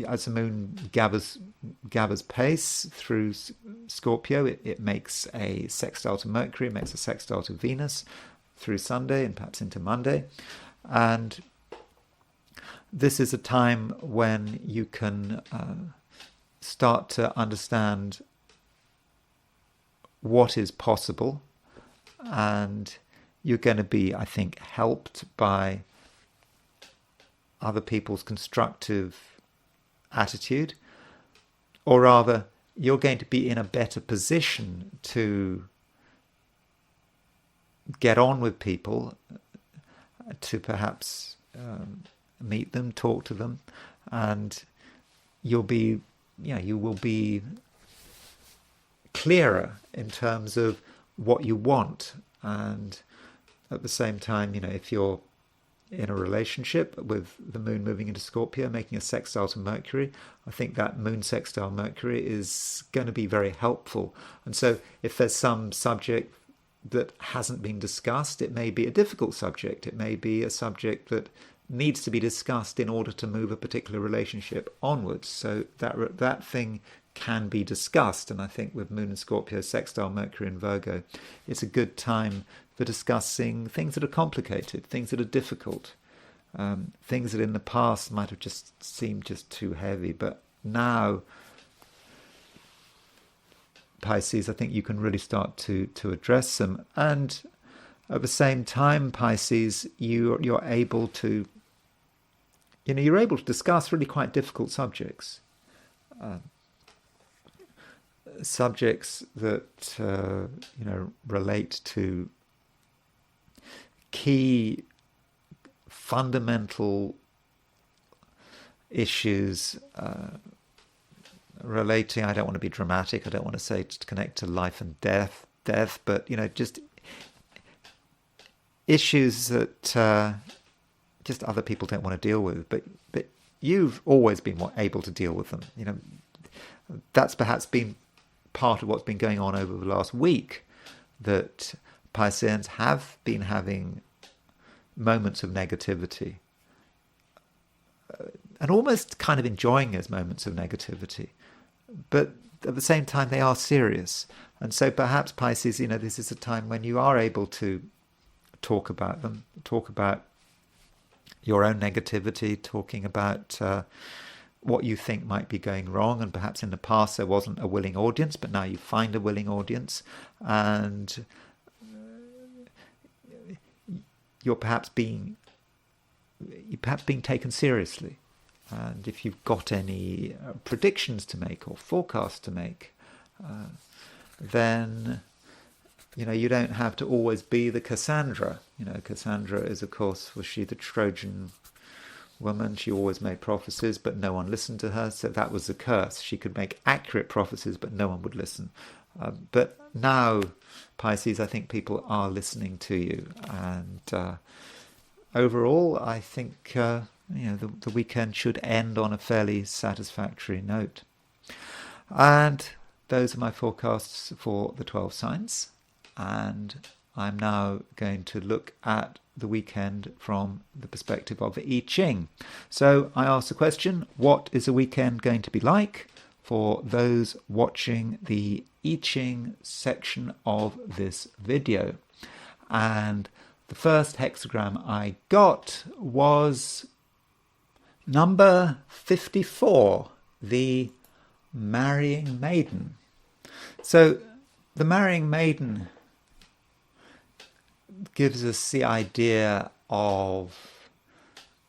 as the Moon gathers pace through Scorpio, it makes a sextile to Mercury, it makes a sextile to Venus through Sunday and perhaps into Monday. And this is a time when you can start to understand what is possible. And you're going to be, I think, helped by other people's constructive attitude, or rather, you're going to be in a better position to get on with people, to perhaps meet them, talk to them, and you will be clearer in terms of what you want. And at the same time, if you're in a relationship with the Moon moving into Scorpio, making a sextile to Mercury, I think that Moon sextile Mercury is going to be very helpful. And so if there's some subject that hasn't been discussed, it may be a difficult subject. It may be a subject that needs to be discussed in order to move a particular relationship onwards. So that thing can be discussed. And I think with Moon and Scorpio, sextile Mercury and Virgo, it's a good time for discussing things that are complicated, things that are difficult, things that in the past might have just seemed just too heavy. But now, Pisces, I think you can really start to address them. And at the same time, Pisces, you're able to, you're able to discuss really quite difficult subjects. Subjects that relate to key fundamental issues relating, I don't want to be dramatic, I don't want to say to connect to life and death, but just issues that just other people don't want to deal with, but you've always been able to deal with them. That's perhaps been part of what's been going on over the last week, that Pisceans have been having moments of negativity and almost kind of enjoying those moments of negativity, but at the same time they are serious. And so perhaps Pisces, this is a time when you are able to talk about them, talk about your own negativity, talking about what you think might be going wrong. And perhaps in the past there wasn't a willing audience, but now you find a willing audience, and you're perhaps being taken seriously. And if you've got any predictions to make or forecasts to make, then you don't have to always be the Cassandra. Cassandra is, of course, was she the Trojan woman? She always made prophecies, but no one listened to her. So that was the curse. She could make accurate prophecies, but no one would listen. But now, Pisces, I think people are listening to you. And overall, I think the weekend should end on a fairly satisfactory note. And those are my forecasts for the 12 signs. And I'm now going to look at the weekend from the perspective of the I Ching. So I asked the question, what is the weekend going to be like for those watching the I Ching section of this video? And the first hexagram I got was number 54, the marrying maiden. So the marrying maiden gives us the idea of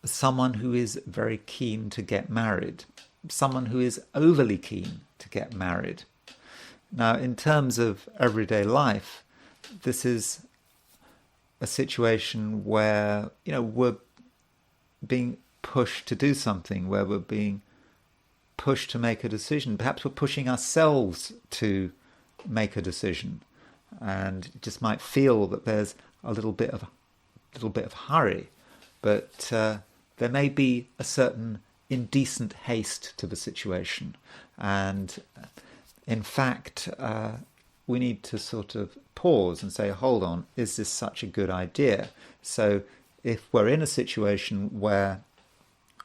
someone who is very keen to get married, someone who is overly keen to get married. Now, in terms of everyday life, this is a situation where, we're being pushed to do something, where we're being pushed to make a decision. Perhaps we're pushing ourselves to make a decision, and it just might feel that there's a little bit of hurry, but there may be a certain indecent haste to the situation, and in fact we need to sort of pause and say, hold on, is this such a good idea? So if we're in a situation where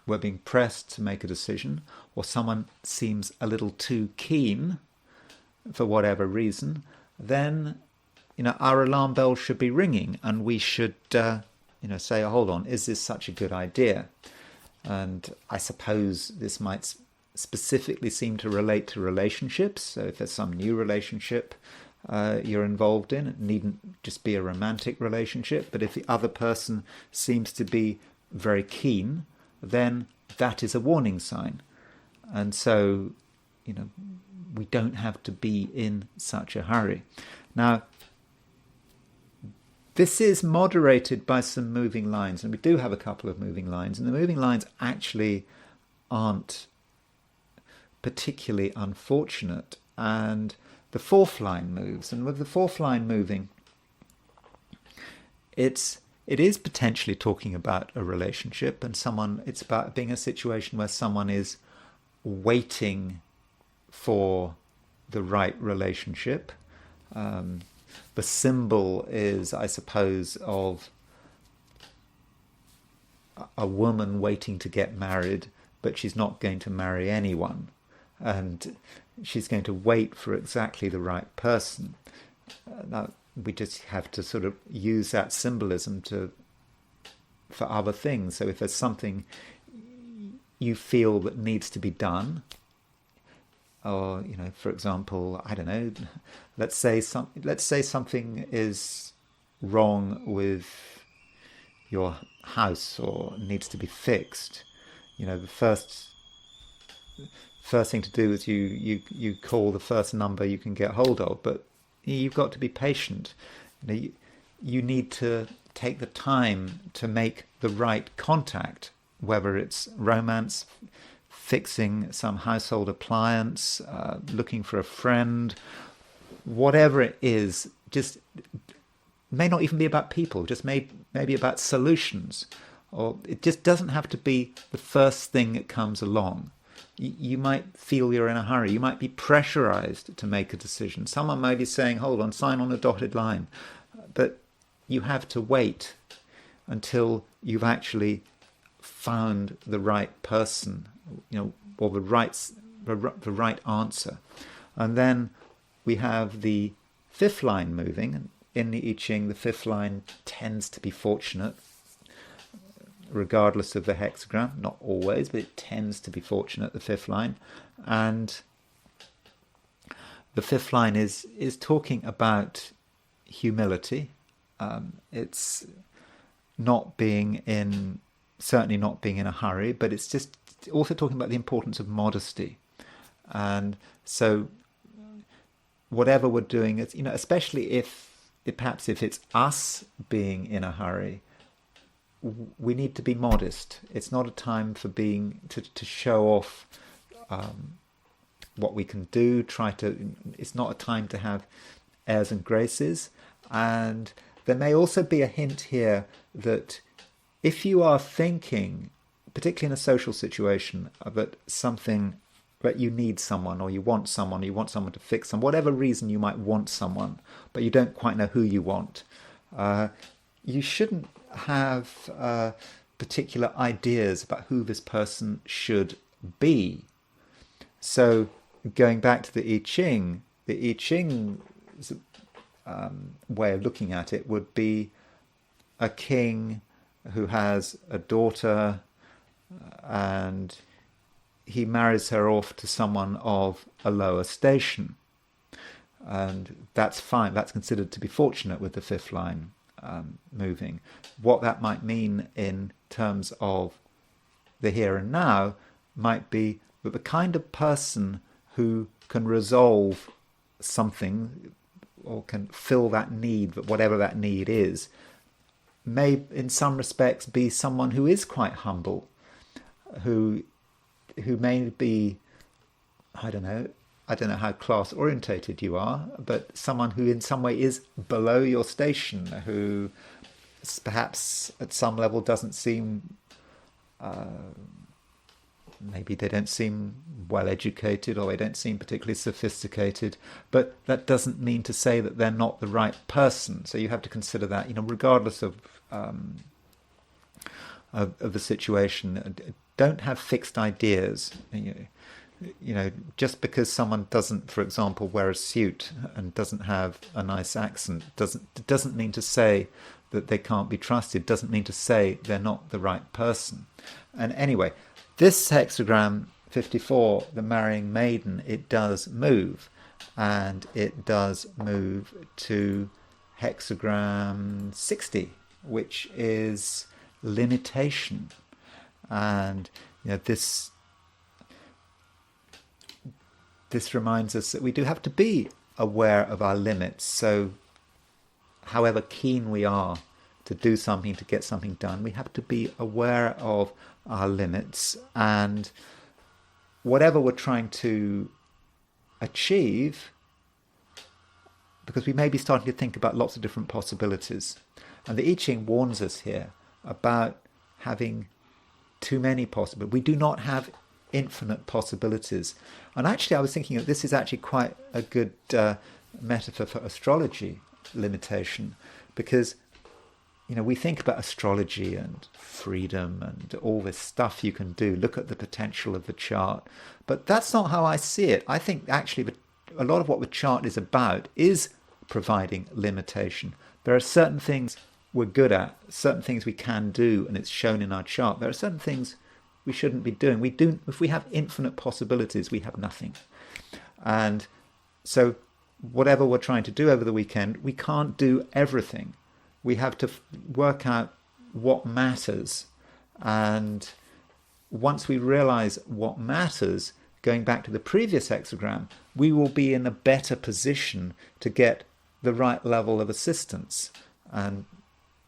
we're being pressed to make a decision, or someone seems a little too keen for whatever reason, then our alarm bells should be ringing, and we should say, hold on, is this such a good idea? And I suppose this might specifically seem to relate to relationships. So if there's some new relationship you're involved in, it needn't just be a romantic relationship, but if the other person seems to be very keen, then that is a warning sign. And so, we don't have to be in such a hurry. Now, this is moderated by some moving lines, and we do have a couple of moving lines, and the moving lines actually aren't particularly unfortunate. And the fourth line moves, and with the fourth line moving, it is potentially talking about a relationship, and it's about being a situation where someone is waiting for the right relationship. The symbol is, I suppose, of a woman waiting to get married, but she's not going to marry anyone, and she's going to wait for exactly the right person. Now, we just have to sort of use that symbolism for other things. So if there's something you feel that needs to be done, or for example, I don't know, let's say something is wrong with your house or needs to be fixed. The first thing to do is you call the first number you can get hold of, but you've got to be patient. You need to take the time to make the right contact, whether it's romance, fixing some household appliance, looking for a friend, whatever it is. Just may not even be about people, just maybe about solutions, or it just doesn't have to be the first thing that comes along. You might feel you're in a hurry. You might be pressurized to make a decision. Someone might be saying, hold on, sign on a dotted line. But you have to wait until you've actually found the right person, or the right answer. And then we have the fifth line moving. In the I Ching, the fifth line tends to be fortunate, regardless of the hexagram. Not always, but it tends to be fortunate, the fifth line. And the fifth line is talking about humility. It's certainly not being in a hurry, but it's just also talking about the importance of modesty. And so whatever we're doing, is, especially if it's us being in a hurry, we need to be modest. It's not a time for to show off what we can do. It's not a time to have airs and graces. And there may also be a hint here that if you are thinking, particularly in a social situation, that you need someone, or you want someone to fix them, whatever reason you might want someone, but you don't quite know who you want, you shouldn't have particular ideas about who this person should be. So going back to the I Ching, way of looking at it would be a king who has a daughter, and he marries her off to someone of a lower station, and that's fine. That's considered to be fortunate with the fifth line moving. What that might mean in terms of the here and now might be that the kind of person who can resolve something or can fill that need, whatever that need is, may in some respects be someone who is quite humble, who may be, I don't know how class orientated you are, but someone who in some way is below your station, who perhaps at some level doesn't seem, maybe they don't seem well educated, or they don't seem particularly sophisticated, but that doesn't mean to say that they're not the right person. So you have to consider that, regardless of the situation. Don't have fixed ideas. Just because someone doesn't, for example, wear a suit and doesn't have a nice accent doesn't mean to say that they can't be trusted. Doesn't mean to say they're not the right person. And anyway, this hexagram 54, the marrying maiden, it does move, and it does move to hexagram 60, which is limitation. And this reminds us that we do have to be aware of our limits. So however keen we are to do something, to get something done, we have to be aware of our limits, and whatever we're trying to achieve, because we may be starting to think about lots of different possibilities. And the I Ching warns us here about having too many possibilities. We do not have infinite possibilities. And actually I was thinking that this is actually quite a good metaphor for astrology limitation, because we think about astrology and freedom and all this stuff you can do, look at the potential of the chart, but that's not how I see it. I think actually a lot of what the chart is about is providing limitation. There are certain things we're good at, certain things we can do, and it's shown in our chart. There are certain things we shouldn't be doing. If we have infinite possibilities, we have nothing. And so whatever we're trying to do over the weekend, we can't do everything. We have to work out what matters. And once we realize what matters, going back to the previous hexagram, we will be in a better position to get the right level of assistance. And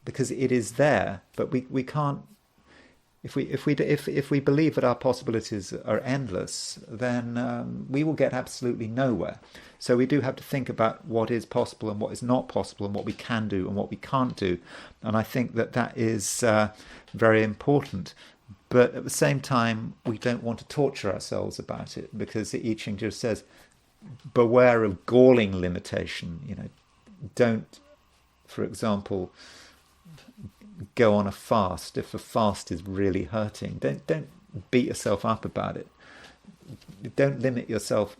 because it is there, but we can't. If we believe that our possibilities are endless, then we will get absolutely nowhere. So we do have to think about what is possible and what is not possible, and what we can do and what we can't do. And I think that is very important. But at the same time, we don't want to torture ourselves about it, because the I Ching just says, beware of galling limitation. Don't, for example, go on a fast if a fast is really hurting. Don't beat yourself up about it. Don't limit yourself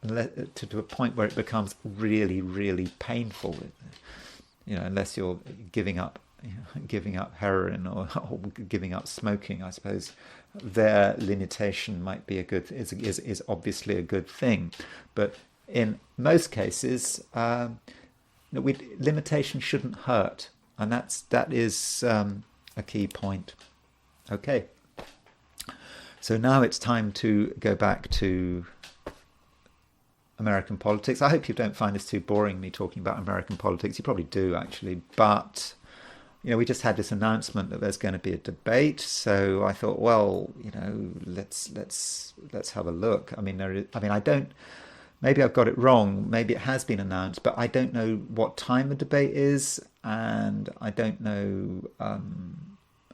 to a point where it becomes really, really painful. Unless you're giving up heroin or giving up smoking, I suppose their limitation might be is obviously a good thing. But in most cases, limitation shouldn't hurt. And that is a key point. Okay. So now it's time to go back to American politics. I hope you don't find this too boring, me talking about American politics. You probably do, actually. But, we just had this announcement that there's going to be a debate. So I thought, well, let's have a look. I don't. Maybe I've got it wrong. Maybe it has been announced, but I don't know what time the debate is, and I don't know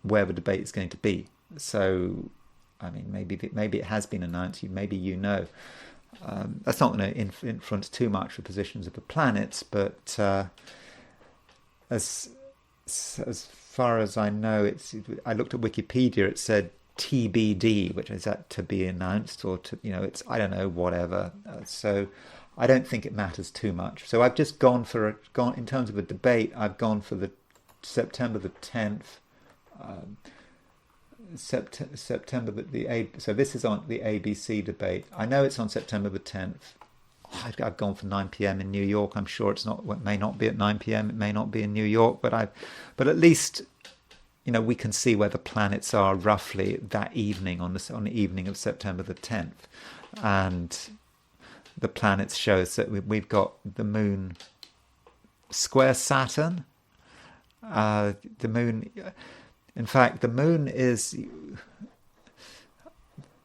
where the debate is going to be. So, maybe it has been announced. Maybe that's not going to influence too much the positions of the planets. But as far as I know, I looked at Wikipedia. It said TBD, which is that to be announced, or it's, I don't know, whatever. So I don't think it matters too much. So I've just gone in terms of a debate, I've gone for the September the 10th. September so this is on the ABC debate. I know it's on September the 10th. I've gone for 9 p.m. in New York. I'm sure it may not be at 9 p.m. It may not be in New York, but at least we can see where the planets are roughly that evening on the evening of September the 10th. And the planets show us that we've got the moon square Saturn, The moon, in fact, the moon is,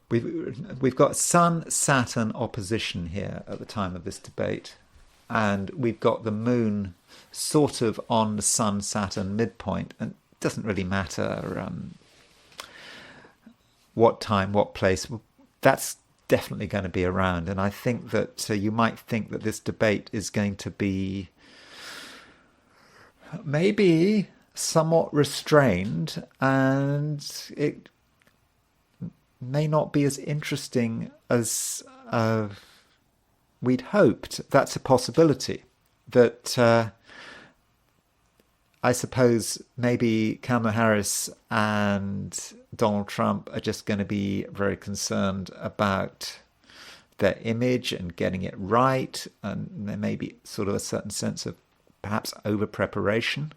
we've got Sun-Saturn opposition here at the time of this debate, and we've got the moon sort of on the Sun-Saturn midpoint, and it doesn't really matter what time, what place. That's definitely going to be around, and I think that you might think that this debate is going to be maybe somewhat restrained, and it may not be as interesting as we'd hoped. That's a possibility. That I suppose maybe Kamala Harris and Donald Trump are just going to be very concerned about their image and getting it right, and there may be sort of a certain sense of perhaps over preparation.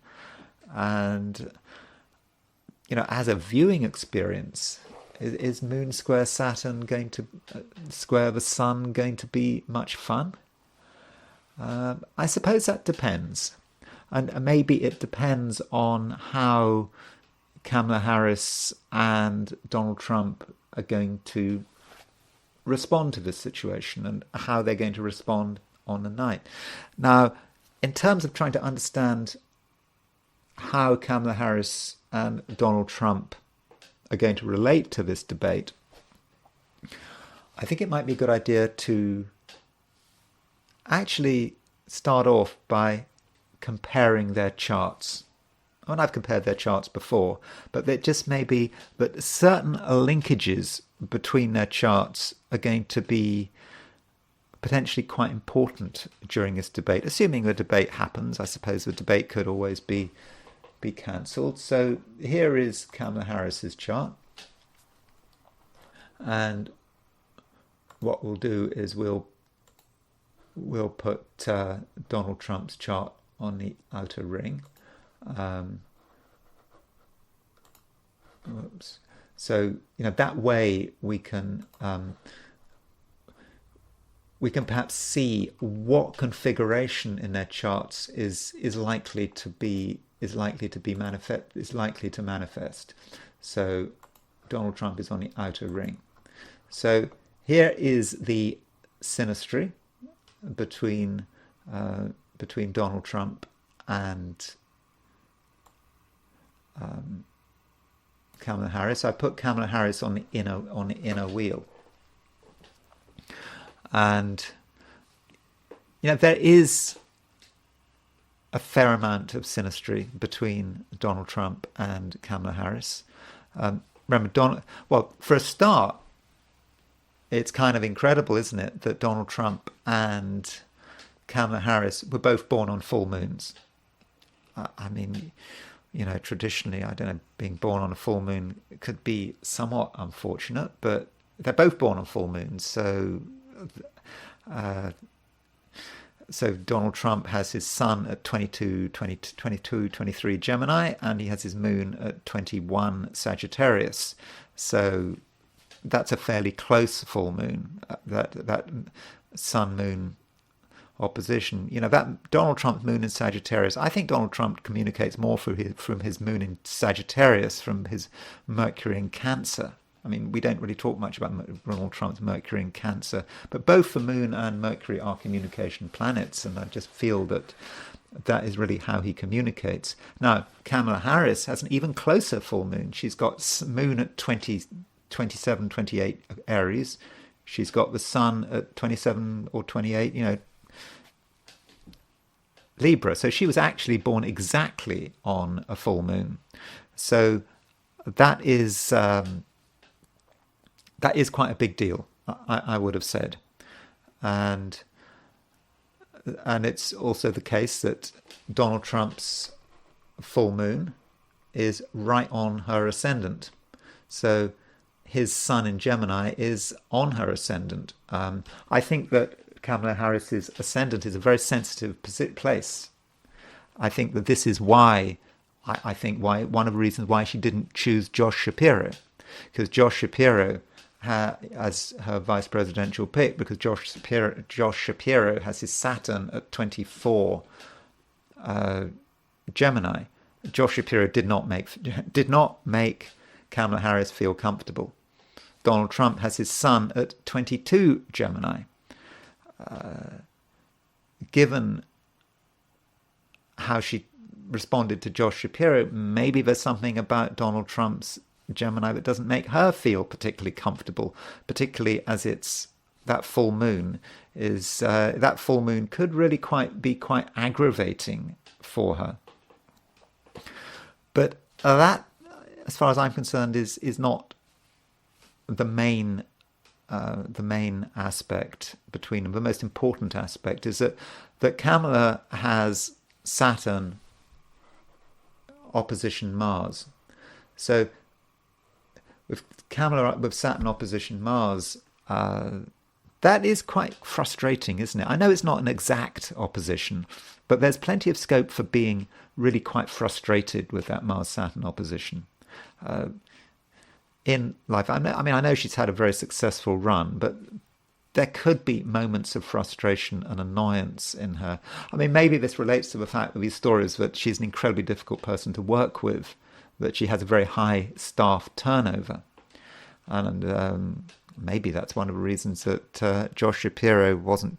And as a viewing experience, is Moon square Saturn going to square the Sun going to be much fun? I suppose that depends. And maybe it depends on how Kamala Harris and Donald Trump are going to respond to this situation and how they're going to respond on the night. Now, in terms of trying to understand how Kamala Harris and Donald Trump are going to relate to this debate, I think it might be a good idea to actually start off by comparing their charts. I mean, I've compared their charts before, but it just may be that certain linkages between their charts are going to be potentially quite important during this debate. Assuming the debate happens, I suppose the debate could always be cancelled. So here is Kamala Harris's chart, and what we'll do is we'll put Donald Trump's chart on the outer ring. Whoops. So that way we can perhaps see what configuration in their charts is likely to manifest. So Donald Trump is on the outer ring. So here is the synastry between Donald Trump and Kamala Harris. I put Kamala Harris on the inner wheel, and there is a fair amount of synastry between Donald Trump and Kamala Harris. Remember, for a start, it's kind of incredible, isn't it, that Donald Trump and Kamala Harris were both born on full moons. I mean, traditionally, I don't know, being born on a full moon could be somewhat unfortunate, but they're both born on full moons. So Donald Trump has his sun at 22, 23 Gemini, and he has his moon at 21 Sagittarius. So that's a fairly close full moon, that sun-moon opposition. That Donald Trump's moon in Sagittarius, I think Donald Trump communicates more from his moon in Sagittarius, from his Mercury in Cancer. I mean, we don't really talk much about Donald Trump's Mercury in Cancer, but both the moon and Mercury are communication planets, and I just feel that is really how he communicates. Now, Kamala Harris has an even closer full moon. She's got moon at 27, 28 Aries. She's got the sun at 27 or 28, Libra. So she was actually born exactly on a full moon. So that is quite a big deal, I would have said. And it's also the case that Donald Trump's full moon is right on her ascendant. So his sun in Gemini is on her ascendant. I think that Kamala Harris's ascendant is a very sensitive place. I think that this is why one of the reasons why she didn't choose Josh Shapiro, because Josh Shapiro as her vice presidential pick, because Josh Shapiro has his Saturn at 24 Gemini, Josh Shapiro did not make Kamala Harris feel comfortable. Donald Trump has his sun at 22 Gemini. Given how she responded to Josh Shapiro, maybe there's something about Donald Trump's Gemini that doesn't make her feel particularly comfortable, particularly as it's that full moon that full moon could really be quite aggravating for her. But that, as far as I'm concerned, is not the main aspect between them. The most important aspect is that Kamala has Saturn opposition Mars. So with Saturn opposition Mars, that is quite frustrating, isn't it? I know it's not an exact opposition, but there's plenty of scope for being really quite frustrated with that Mars-Saturn opposition. In life, I know she's had a very successful run, but there could be moments of frustration and annoyance in her. I mean, maybe this relates to the fact of these stories that she's an incredibly difficult person to work with, that she has a very high staff turnover. And maybe that's one of the reasons that Josh Shapiro wasn't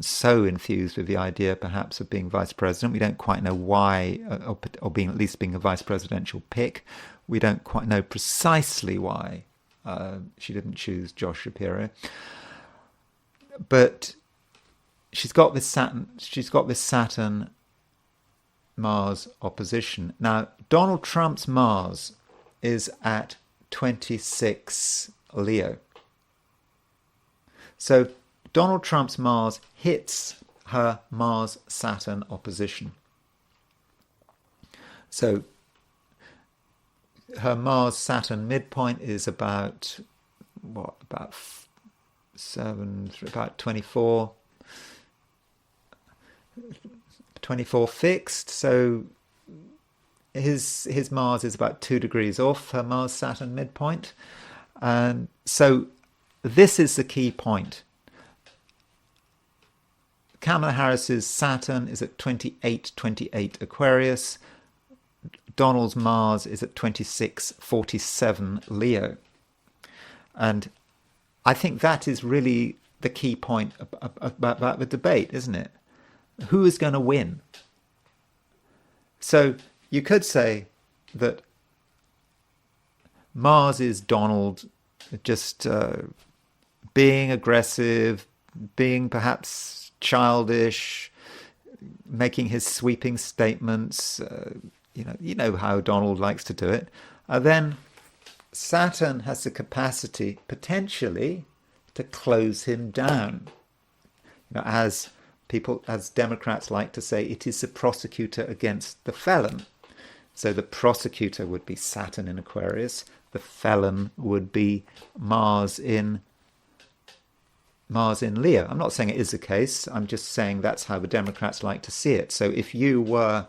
so enthused with the idea, perhaps, of being vice president. We don't quite know why, or being a vice presidential pick. We don't quite know precisely why she didn't choose Josh Shapiro. But she's got this Saturn Mars opposition. Now, Donald Trump's Mars is at 26 Leo. So Donald Trump's Mars hits her Mars-Saturn opposition. So her Mars-Saturn midpoint is about 24 fixed. So his Mars is about 2 degrees off her Mars-Saturn midpoint. And so this is the key point. Kamala Harris's Saturn is at 28 Aquarius. Donald's Mars is at 26-47 Leo. And I think that is really the key point about the debate, isn't it? Who is going to win? So you could say that Mars is Donald just being aggressive, being perhaps childish, making his sweeping statements. You know how Donald likes to do it. Then Saturn has the capacity, potentially, to close him down. As Democrats like to say, it is the prosecutor against the felon. So the prosecutor would be Saturn in Aquarius. The felon would be Mars in Leo. I'm not saying it is the case. I'm just saying that's how the Democrats like to see it. So if you were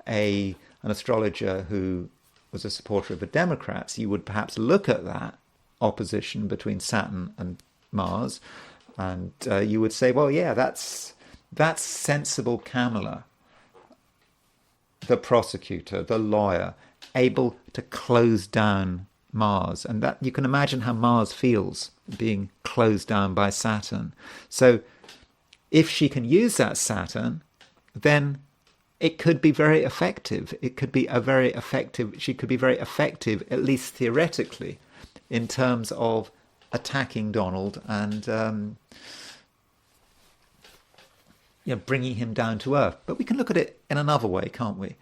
an astrologer who was a supporter of the Democrats, you would perhaps look at that opposition between Saturn and Mars, and you would say, well, yeah, that's sensible Kamala, the prosecutor, the lawyer, able to close down Mars. And that you can imagine how Mars feels being closed down by Saturn. So if she can use that Saturn, then it could be very effective. She could be very effective, at least theoretically, in terms of attacking Donald and bringing him down to earth. But we can look at it in another way, can't we?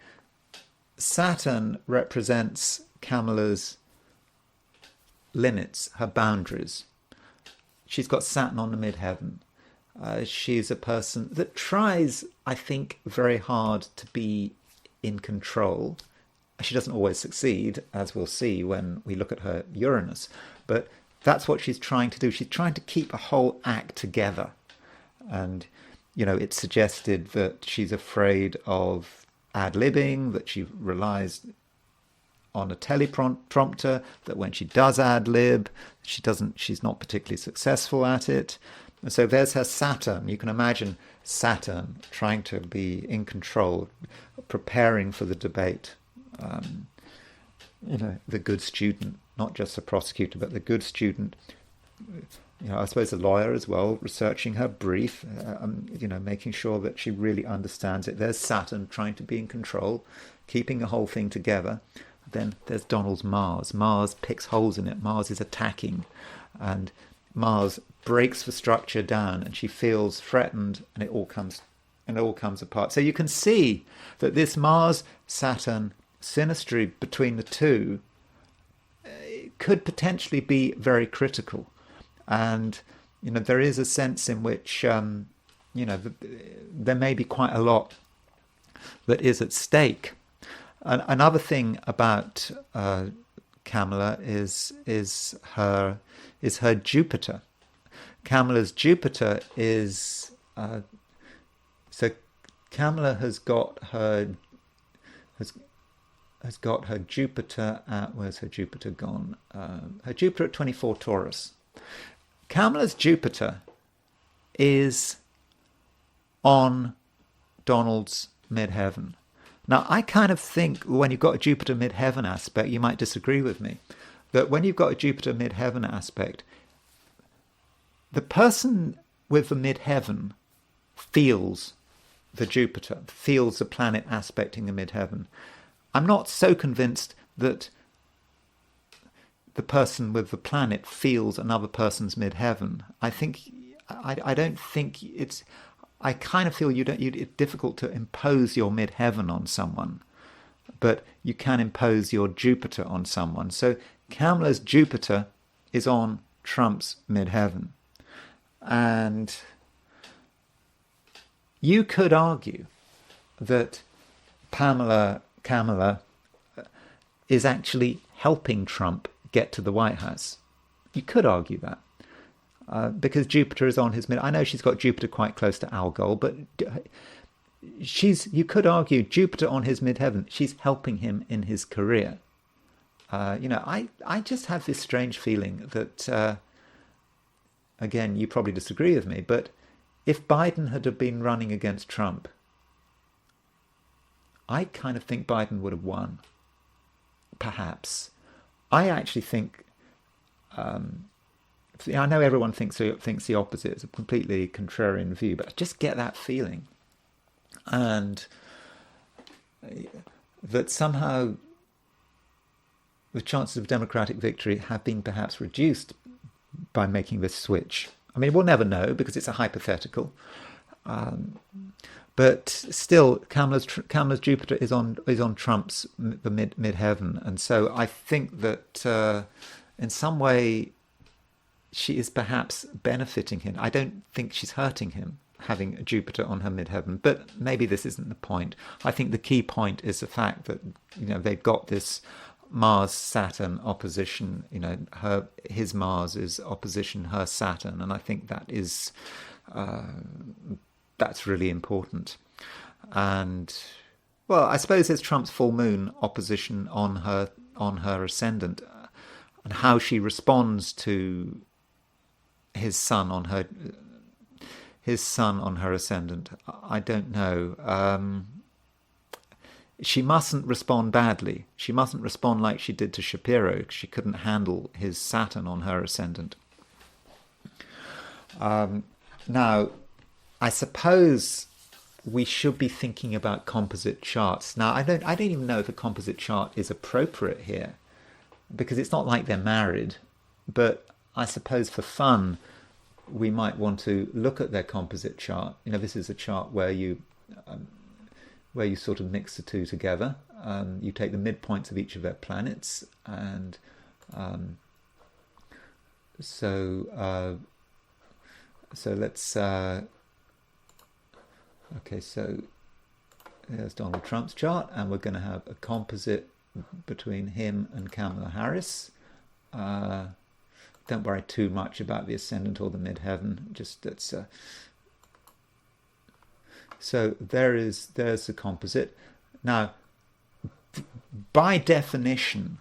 Saturn represents Kamala's limits, her boundaries. She's got Saturn on the midheaven. She's a person that tries, I think, very hard to be in control. She doesn't always succeed, as we'll see when we look at her Uranus. But that's what she's trying to do. She's trying to keep a whole act together. And, it's suggested that she's afraid of ad-libbing, that she relies on a teleprompter, that when she does ad-lib, she's not particularly successful at it. And so there's her Saturn. You can imagine Saturn, trying to be in control, preparing for the debate. The good student, not just the prosecutor, but the good student. I suppose a lawyer as well, researching her brief, making sure that she really understands it. There's Saturn trying to be in control, keeping the whole thing together. Then there's Donald's Mars. Mars picks holes in it. Mars is attacking, and Mars breaks the structure down, and she feels threatened, and it all comes apart. So you can see that this Mars-Saturn synastry between the two could potentially be very critical. And there is a sense in which there may be quite a lot that is at stake. Another thing about Kamala is her Jupiter. Kamala's Jupiter is so Kamala has got her Jupiter at, where's her Jupiter gone? Her Jupiter at 24 Taurus. Kamala's Jupiter is on Donald's midheaven. Now, I kind of think when you've got a Jupiter midheaven aspect, you might disagree with me, that when you've got a Jupiter midheaven aspect, the person with the midheaven feels the Jupiter, feels the planet aspecting the midheaven. I'm not so convinced that the person with the planet feels another person's midheaven. I don't think it's. I kind of feel it's difficult to impose your midheaven on someone, but you can impose your Jupiter on someone. So Kamala's Jupiter is on Trump's midheaven, and you could argue that Kamala is actually helping Trump get to the White House. You could argue that. Because Jupiter is on his mid. I know she's got Jupiter quite close to Algol, but you could argue Jupiter on his midheaven, she's helping him in his career. I just have this strange feeling that, again, you probably disagree with me, but if Biden had been running against Trump, I kind of think Biden would have won. Perhaps. I actually think. I know everyone thinks the opposite. It's a completely contrarian view, but I just get that feeling, and that somehow the chances of Democratic victory have been perhaps reduced by making this switch. I mean, we'll never know because it's a hypothetical. But still, Kamala's Jupiter is on Trump's the midheaven, and so I think that in some way she is perhaps benefiting him. I don't think she's hurting him having Jupiter on her midheaven, but maybe this isn't the point. I think the key point is the fact that they've got this Mars-Saturn opposition. His Mars is opposition her Saturn, and I think that is. That's really important. And, well, I suppose there's Trump's full moon opposition on her ascendant, and how she responds to his sun on her ascendant. I don't know. She mustn't respond badly. She mustn't respond like she did to Shapiro, because she couldn't handle his Saturn on her ascendant. Now, I suppose we should be thinking about composite charts. Now, I don't even know if a composite chart is appropriate here, because it's not like they're married. But I suppose for fun, we might want to look at their composite chart. This is a chart where you sort of mix the two together. You take the midpoints of each of their planets, and so let's. Okay, so there's Donald Trump's chart, and we're going to have a composite between him and Kamala Harris. Don't worry too much about the ascendant or the midheaven. Just that's. So there's the composite. Now, by definition,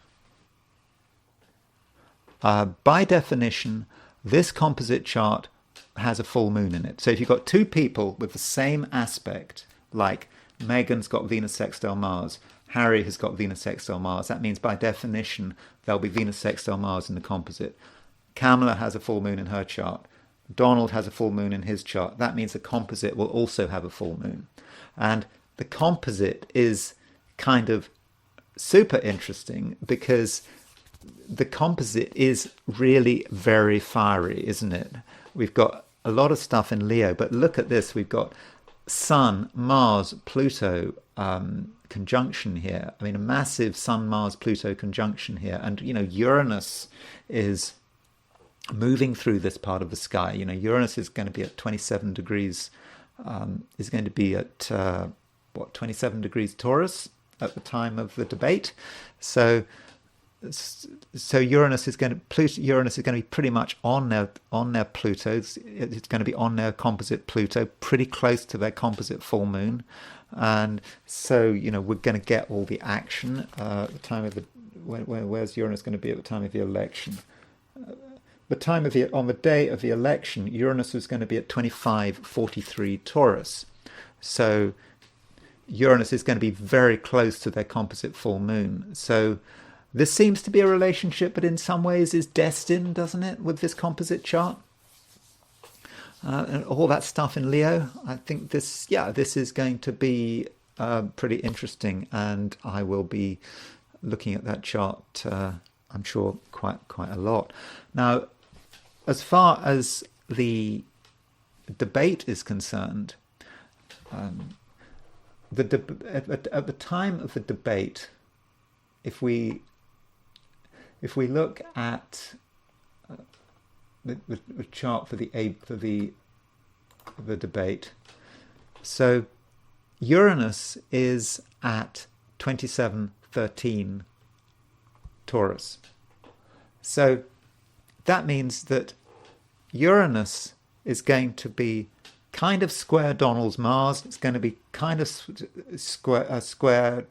this composite chart has a full moon in it. So if you've got two people with the same aspect, like Meghan's got Venus sextile Mars, Harry has got Venus sextile Mars, that means by definition there'll be Venus sextile Mars in the composite. Kamala has a full moon in her chart. Donald has a full moon in his chart. That means the composite will also have a full moon. And the composite is kind of super interesting because the composite is really very fiery, isn't it? We've got a lot of stuff in Leo, but look at this. We've got Sun, Mars, Pluto conjunction here. I mean, a massive Sun, Mars, Pluto conjunction here. And, Uranus is moving through this part of the sky. Uranus is going to be at 27 degrees, is going to be at, 27 degrees Taurus at the time of the debate. So Uranus is going to be pretty much on their Pluto. It's going to be on their composite Pluto, pretty close to their composite full moon, and so we're going to get all the action at the time of the. Where's Uranus going to be at the time of the election? On the day of the election, Uranus was going to be at 25:43 Taurus, so Uranus is going to be very close to their composite full moon. So this seems to be a relationship, but in some ways is destined, doesn't it, with this composite chart? And all that stuff in Leo. I think this is going to be pretty interesting, and I will be looking at that chart, I'm sure, quite a lot. Now, as far as the debate is concerned, at the time of the debate, if we look at the chart for the debate, so Uranus is at 27:13 Taurus. So that means that Uranus is going to be kind of square Donald's Mars. It's going to be kind of square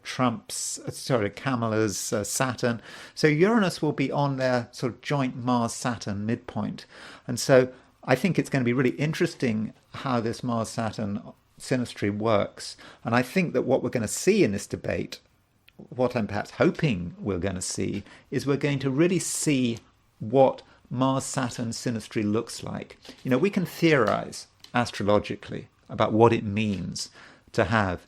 Kamala's Saturn. So Uranus will be on their sort of joint Mars-Saturn midpoint. And so I think it's going to be really interesting how this Mars-Saturn synastry works. And I think that what we're going to see in this debate, what I'm perhaps hoping we're going to see, is we're going to really see what Mars-Saturn synastry looks like. We can theorize astrologically about what it means to have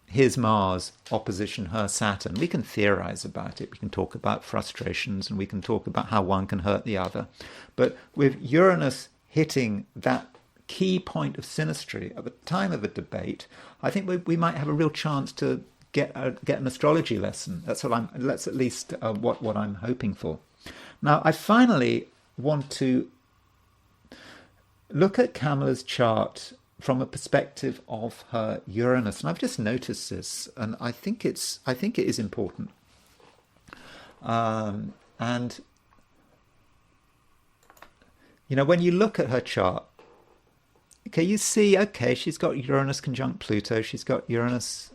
his Mars opposition her Saturn. We can theorize about it. We can talk about frustrations, and we can talk about how one can hurt the other. But with Uranus hitting that key point of synastry at the time of the debate, I think we might have a real chance to get an astrology lesson. That's at least what I'm hoping for. Now, I finally want to look at Kamala's chart from a perspective of her Uranus, and I've just noticed this, and I think it is important. And when you look at her chart, you see, she's got Uranus conjunct Pluto, she's got Uranus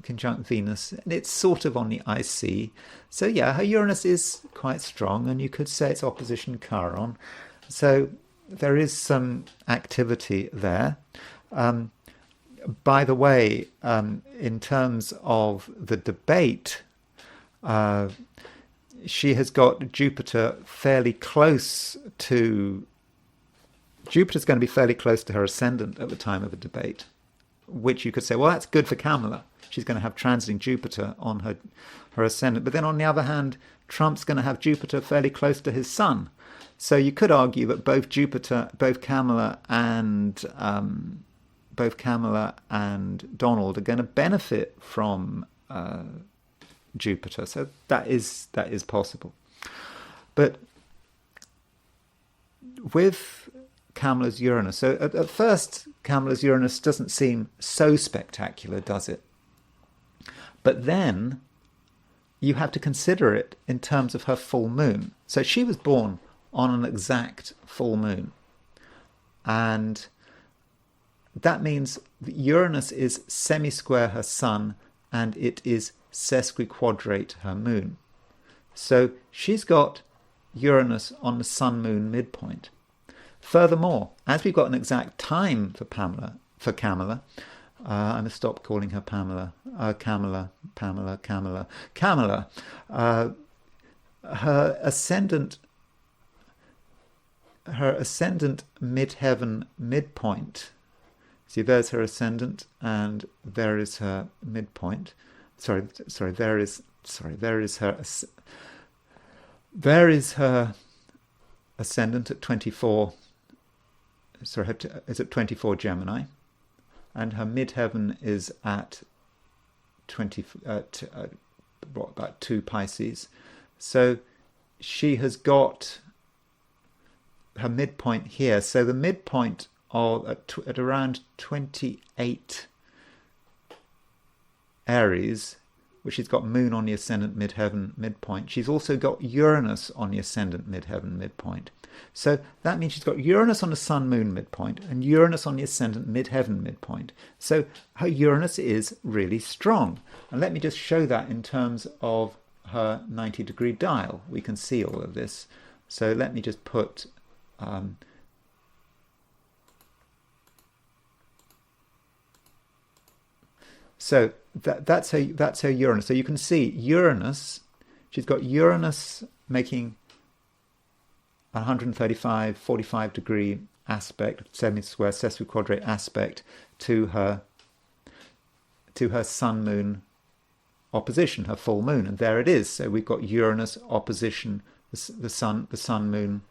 conjunct Venus, and it's sort of on the IC. So her Uranus is quite strong, and you could say it's opposition Chiron. So there is some activity there. By the way, in terms of the debate, she has got Jupiter's going to be fairly close to her ascendant at the time of the debate, which you could say, well, that's good for Kamala. She's going to have transiting Jupiter on her ascendant. But then on the other hand, Trump's going to have Jupiter fairly close to his sun. So you could argue that both Kamala and Donald are going to benefit from Jupiter. So that is possible. But with Kamala's Uranus, so at first Kamala's Uranus doesn't seem so spectacular, does it? But then you have to consider it in terms of her full moon. So she was born on an exact full moon. And that means that Uranus is semi-square her sun, and it is sesquiquadrate her moon. So she's got Uranus on the sun-moon midpoint. Furthermore, as we've got an exact time for Kamala, I'm going to stop calling her Pamela. Kamala. Her ascendant midheaven midpoint. See, there's her ascendant, and there is her midpoint. There is her ascendant at 24. Is at 24 Gemini, and her midheaven is at about 2 Pisces. So she has got her midpoint here. So the midpoint at around 28 Aries, which she's got Moon on the ascendant midheaven midpoint. She's also got Uranus on the ascendant midheaven midpoint. So that means she's got Uranus on the Sun-Moon midpoint and Uranus on the ascendant midheaven midpoint. So her Uranus is really strong. And let me just show that in terms of her 90-degree dial. We can see all of this. So let me just put... So that's her Uranus. So you can see Uranus, she's got Uranus making 135, 45 degree aspect, semi-square sesquiquadrate aspect to her Sun-Moon opposition, her full moon. And there it is. So we've got Uranus opposition the Sun, Moon,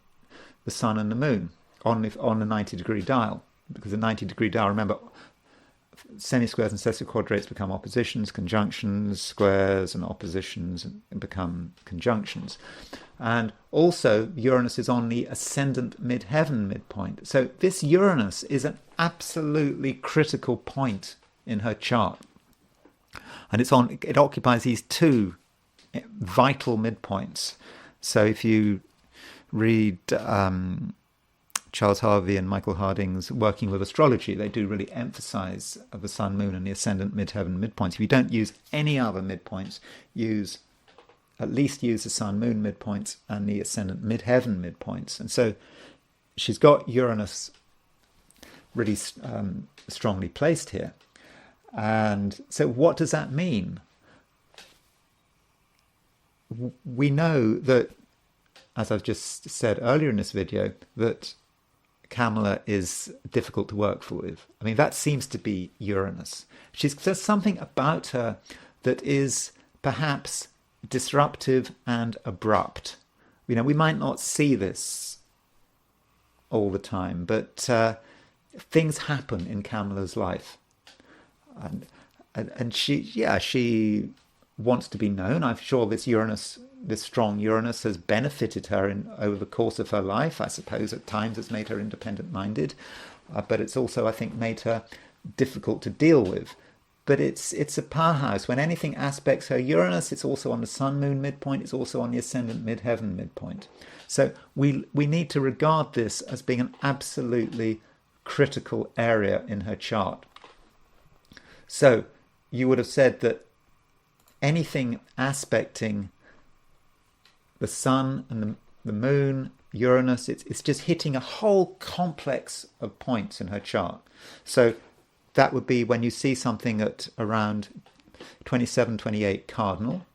the Sun and the Moon on the 90-degree dial. Because the 90-degree dial, remember, semi-squares and sesquiquadrates become oppositions, conjunctions, squares and oppositions and become conjunctions. And also Uranus is on the ascendant midheaven midpoint. So this Uranus is an absolutely critical point in her chart. And it occupies these 2 vital midpoints. So if you read Charles Harvey and Michael Harding's Working with Astrology, they do really emphasize the Sun, Moon and the ascendant midheaven midpoints. If you don't use any other midpoints, at least use the Sun, Moon midpoints and the ascendant midheaven midpoints. And so she's got Uranus really strongly placed here. And so what does that mean? We know that, as I've just said earlier in this video, that Kamala is difficult to work with. I mean, that seems to be Uranus. There's something about her that is perhaps disruptive and abrupt. You know, we might not see this all the time, but things happen in Kamala's life. And she wants to be known. I'm sure this strong Uranus has benefited her over the course of her life. I suppose at times it's made her independent-minded, but it's also, I think, made her difficult to deal with. But it's a powerhouse. When anything aspects her Uranus, it's also on the Sun-Moon midpoint, it's also on the ascendant midheaven midpoint. So we need to regard this as being an absolutely critical area in her chart. So you would have said that anything aspecting the Sun and the Moon, Uranus, it's just hitting a whole complex of points in her chart. So that would be when you see something at around 27, 28 cardinal,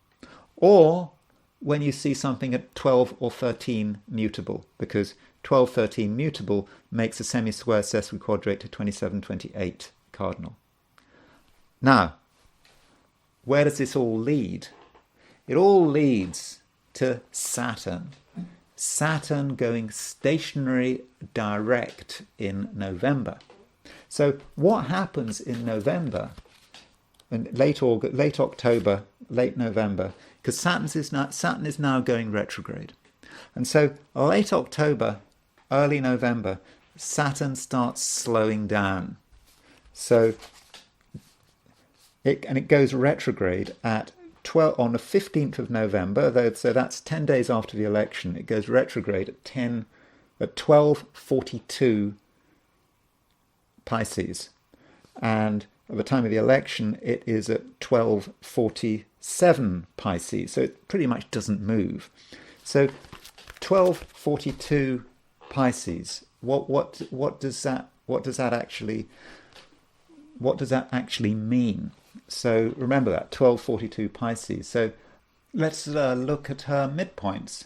or when you see something at 12 or 13 mutable, because 12, 13 mutable makes a semi-square sesquiquadrate to 27, 28 cardinal. Now, where does this all lead? It all leads to Saturn. Saturn going stationary direct in November. So what happens in November, and late October, late November, because Saturn is now going retrograde. And so late October, early November, Saturn starts slowing down. So it goes retrograde at 12 on the 15th of November, so that's 10 days after the election. It goes retrograde at 12:42 Pisces, and at the time of the election it is at 12:47 Pisces, so it pretty much doesn't move. So 12:42 Pisces, what does that actually mean? So remember that 1242 Pisces. So let's look at her midpoints.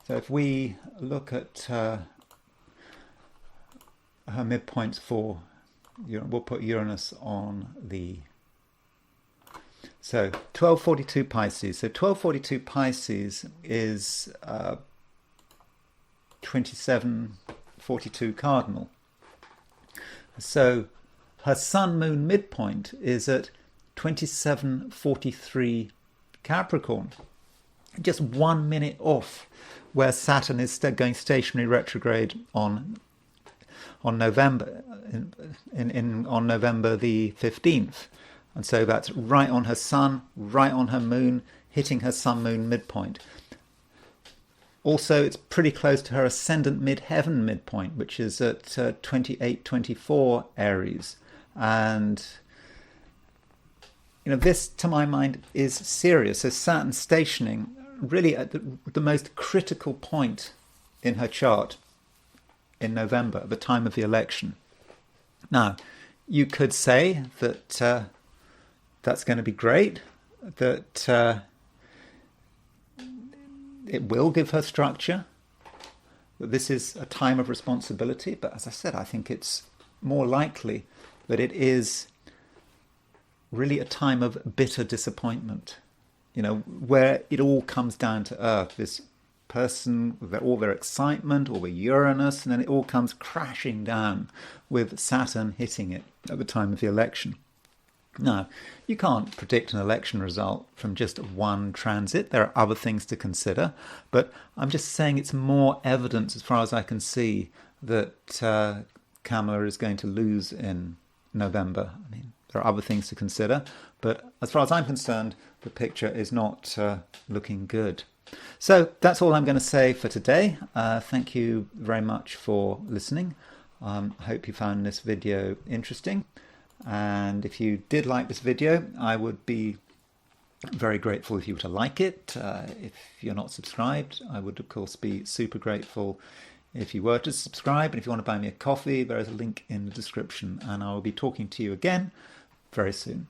So if we look at her midpoints for, we'll put Uranus on the. So 1242 Pisces. So 1242 Pisces is 2742 cardinal. So her Sun Moon midpoint is at 2743 Capricorn. Just 1 minute off where Saturn is going stationary retrograde on November on November the 15th. And so that's right on her Sun, right on her Moon, hitting her Sun-Moon midpoint. Also, it's pretty close to her Ascendant Midheaven midpoint, which is at 2824 Aries. And, this, to my mind, is serious. So Saturn stationing really at the most critical point in her chart in November, at the time of the election. Now, you could say that that's going to be great, that it will give her structure, that this is a time of responsibility. But as I said, I think it's more likely that it is really a time of bitter disappointment, where it all comes down to earth. This person, with all their excitement, all the Uranus, and then it all comes crashing down with Saturn hitting it at the time of the election. Now, you can't predict an election result from just one transit. There are other things to consider, but I'm just saying it's more evidence, as far as I can see, that Kamala is going to lose in November. I mean, there are other things to consider, but as far as I'm concerned, the picture is not looking good. So that's all I'm going to say for today. Thank you very much for listening. I hope you found this video interesting. And if you did like this video, I would be very grateful if you were to like it. If you're not subscribed, I would of course be super grateful if you were to subscribe. And if you want to buy me a coffee, there is a link in the description, and I will be talking to you again very soon.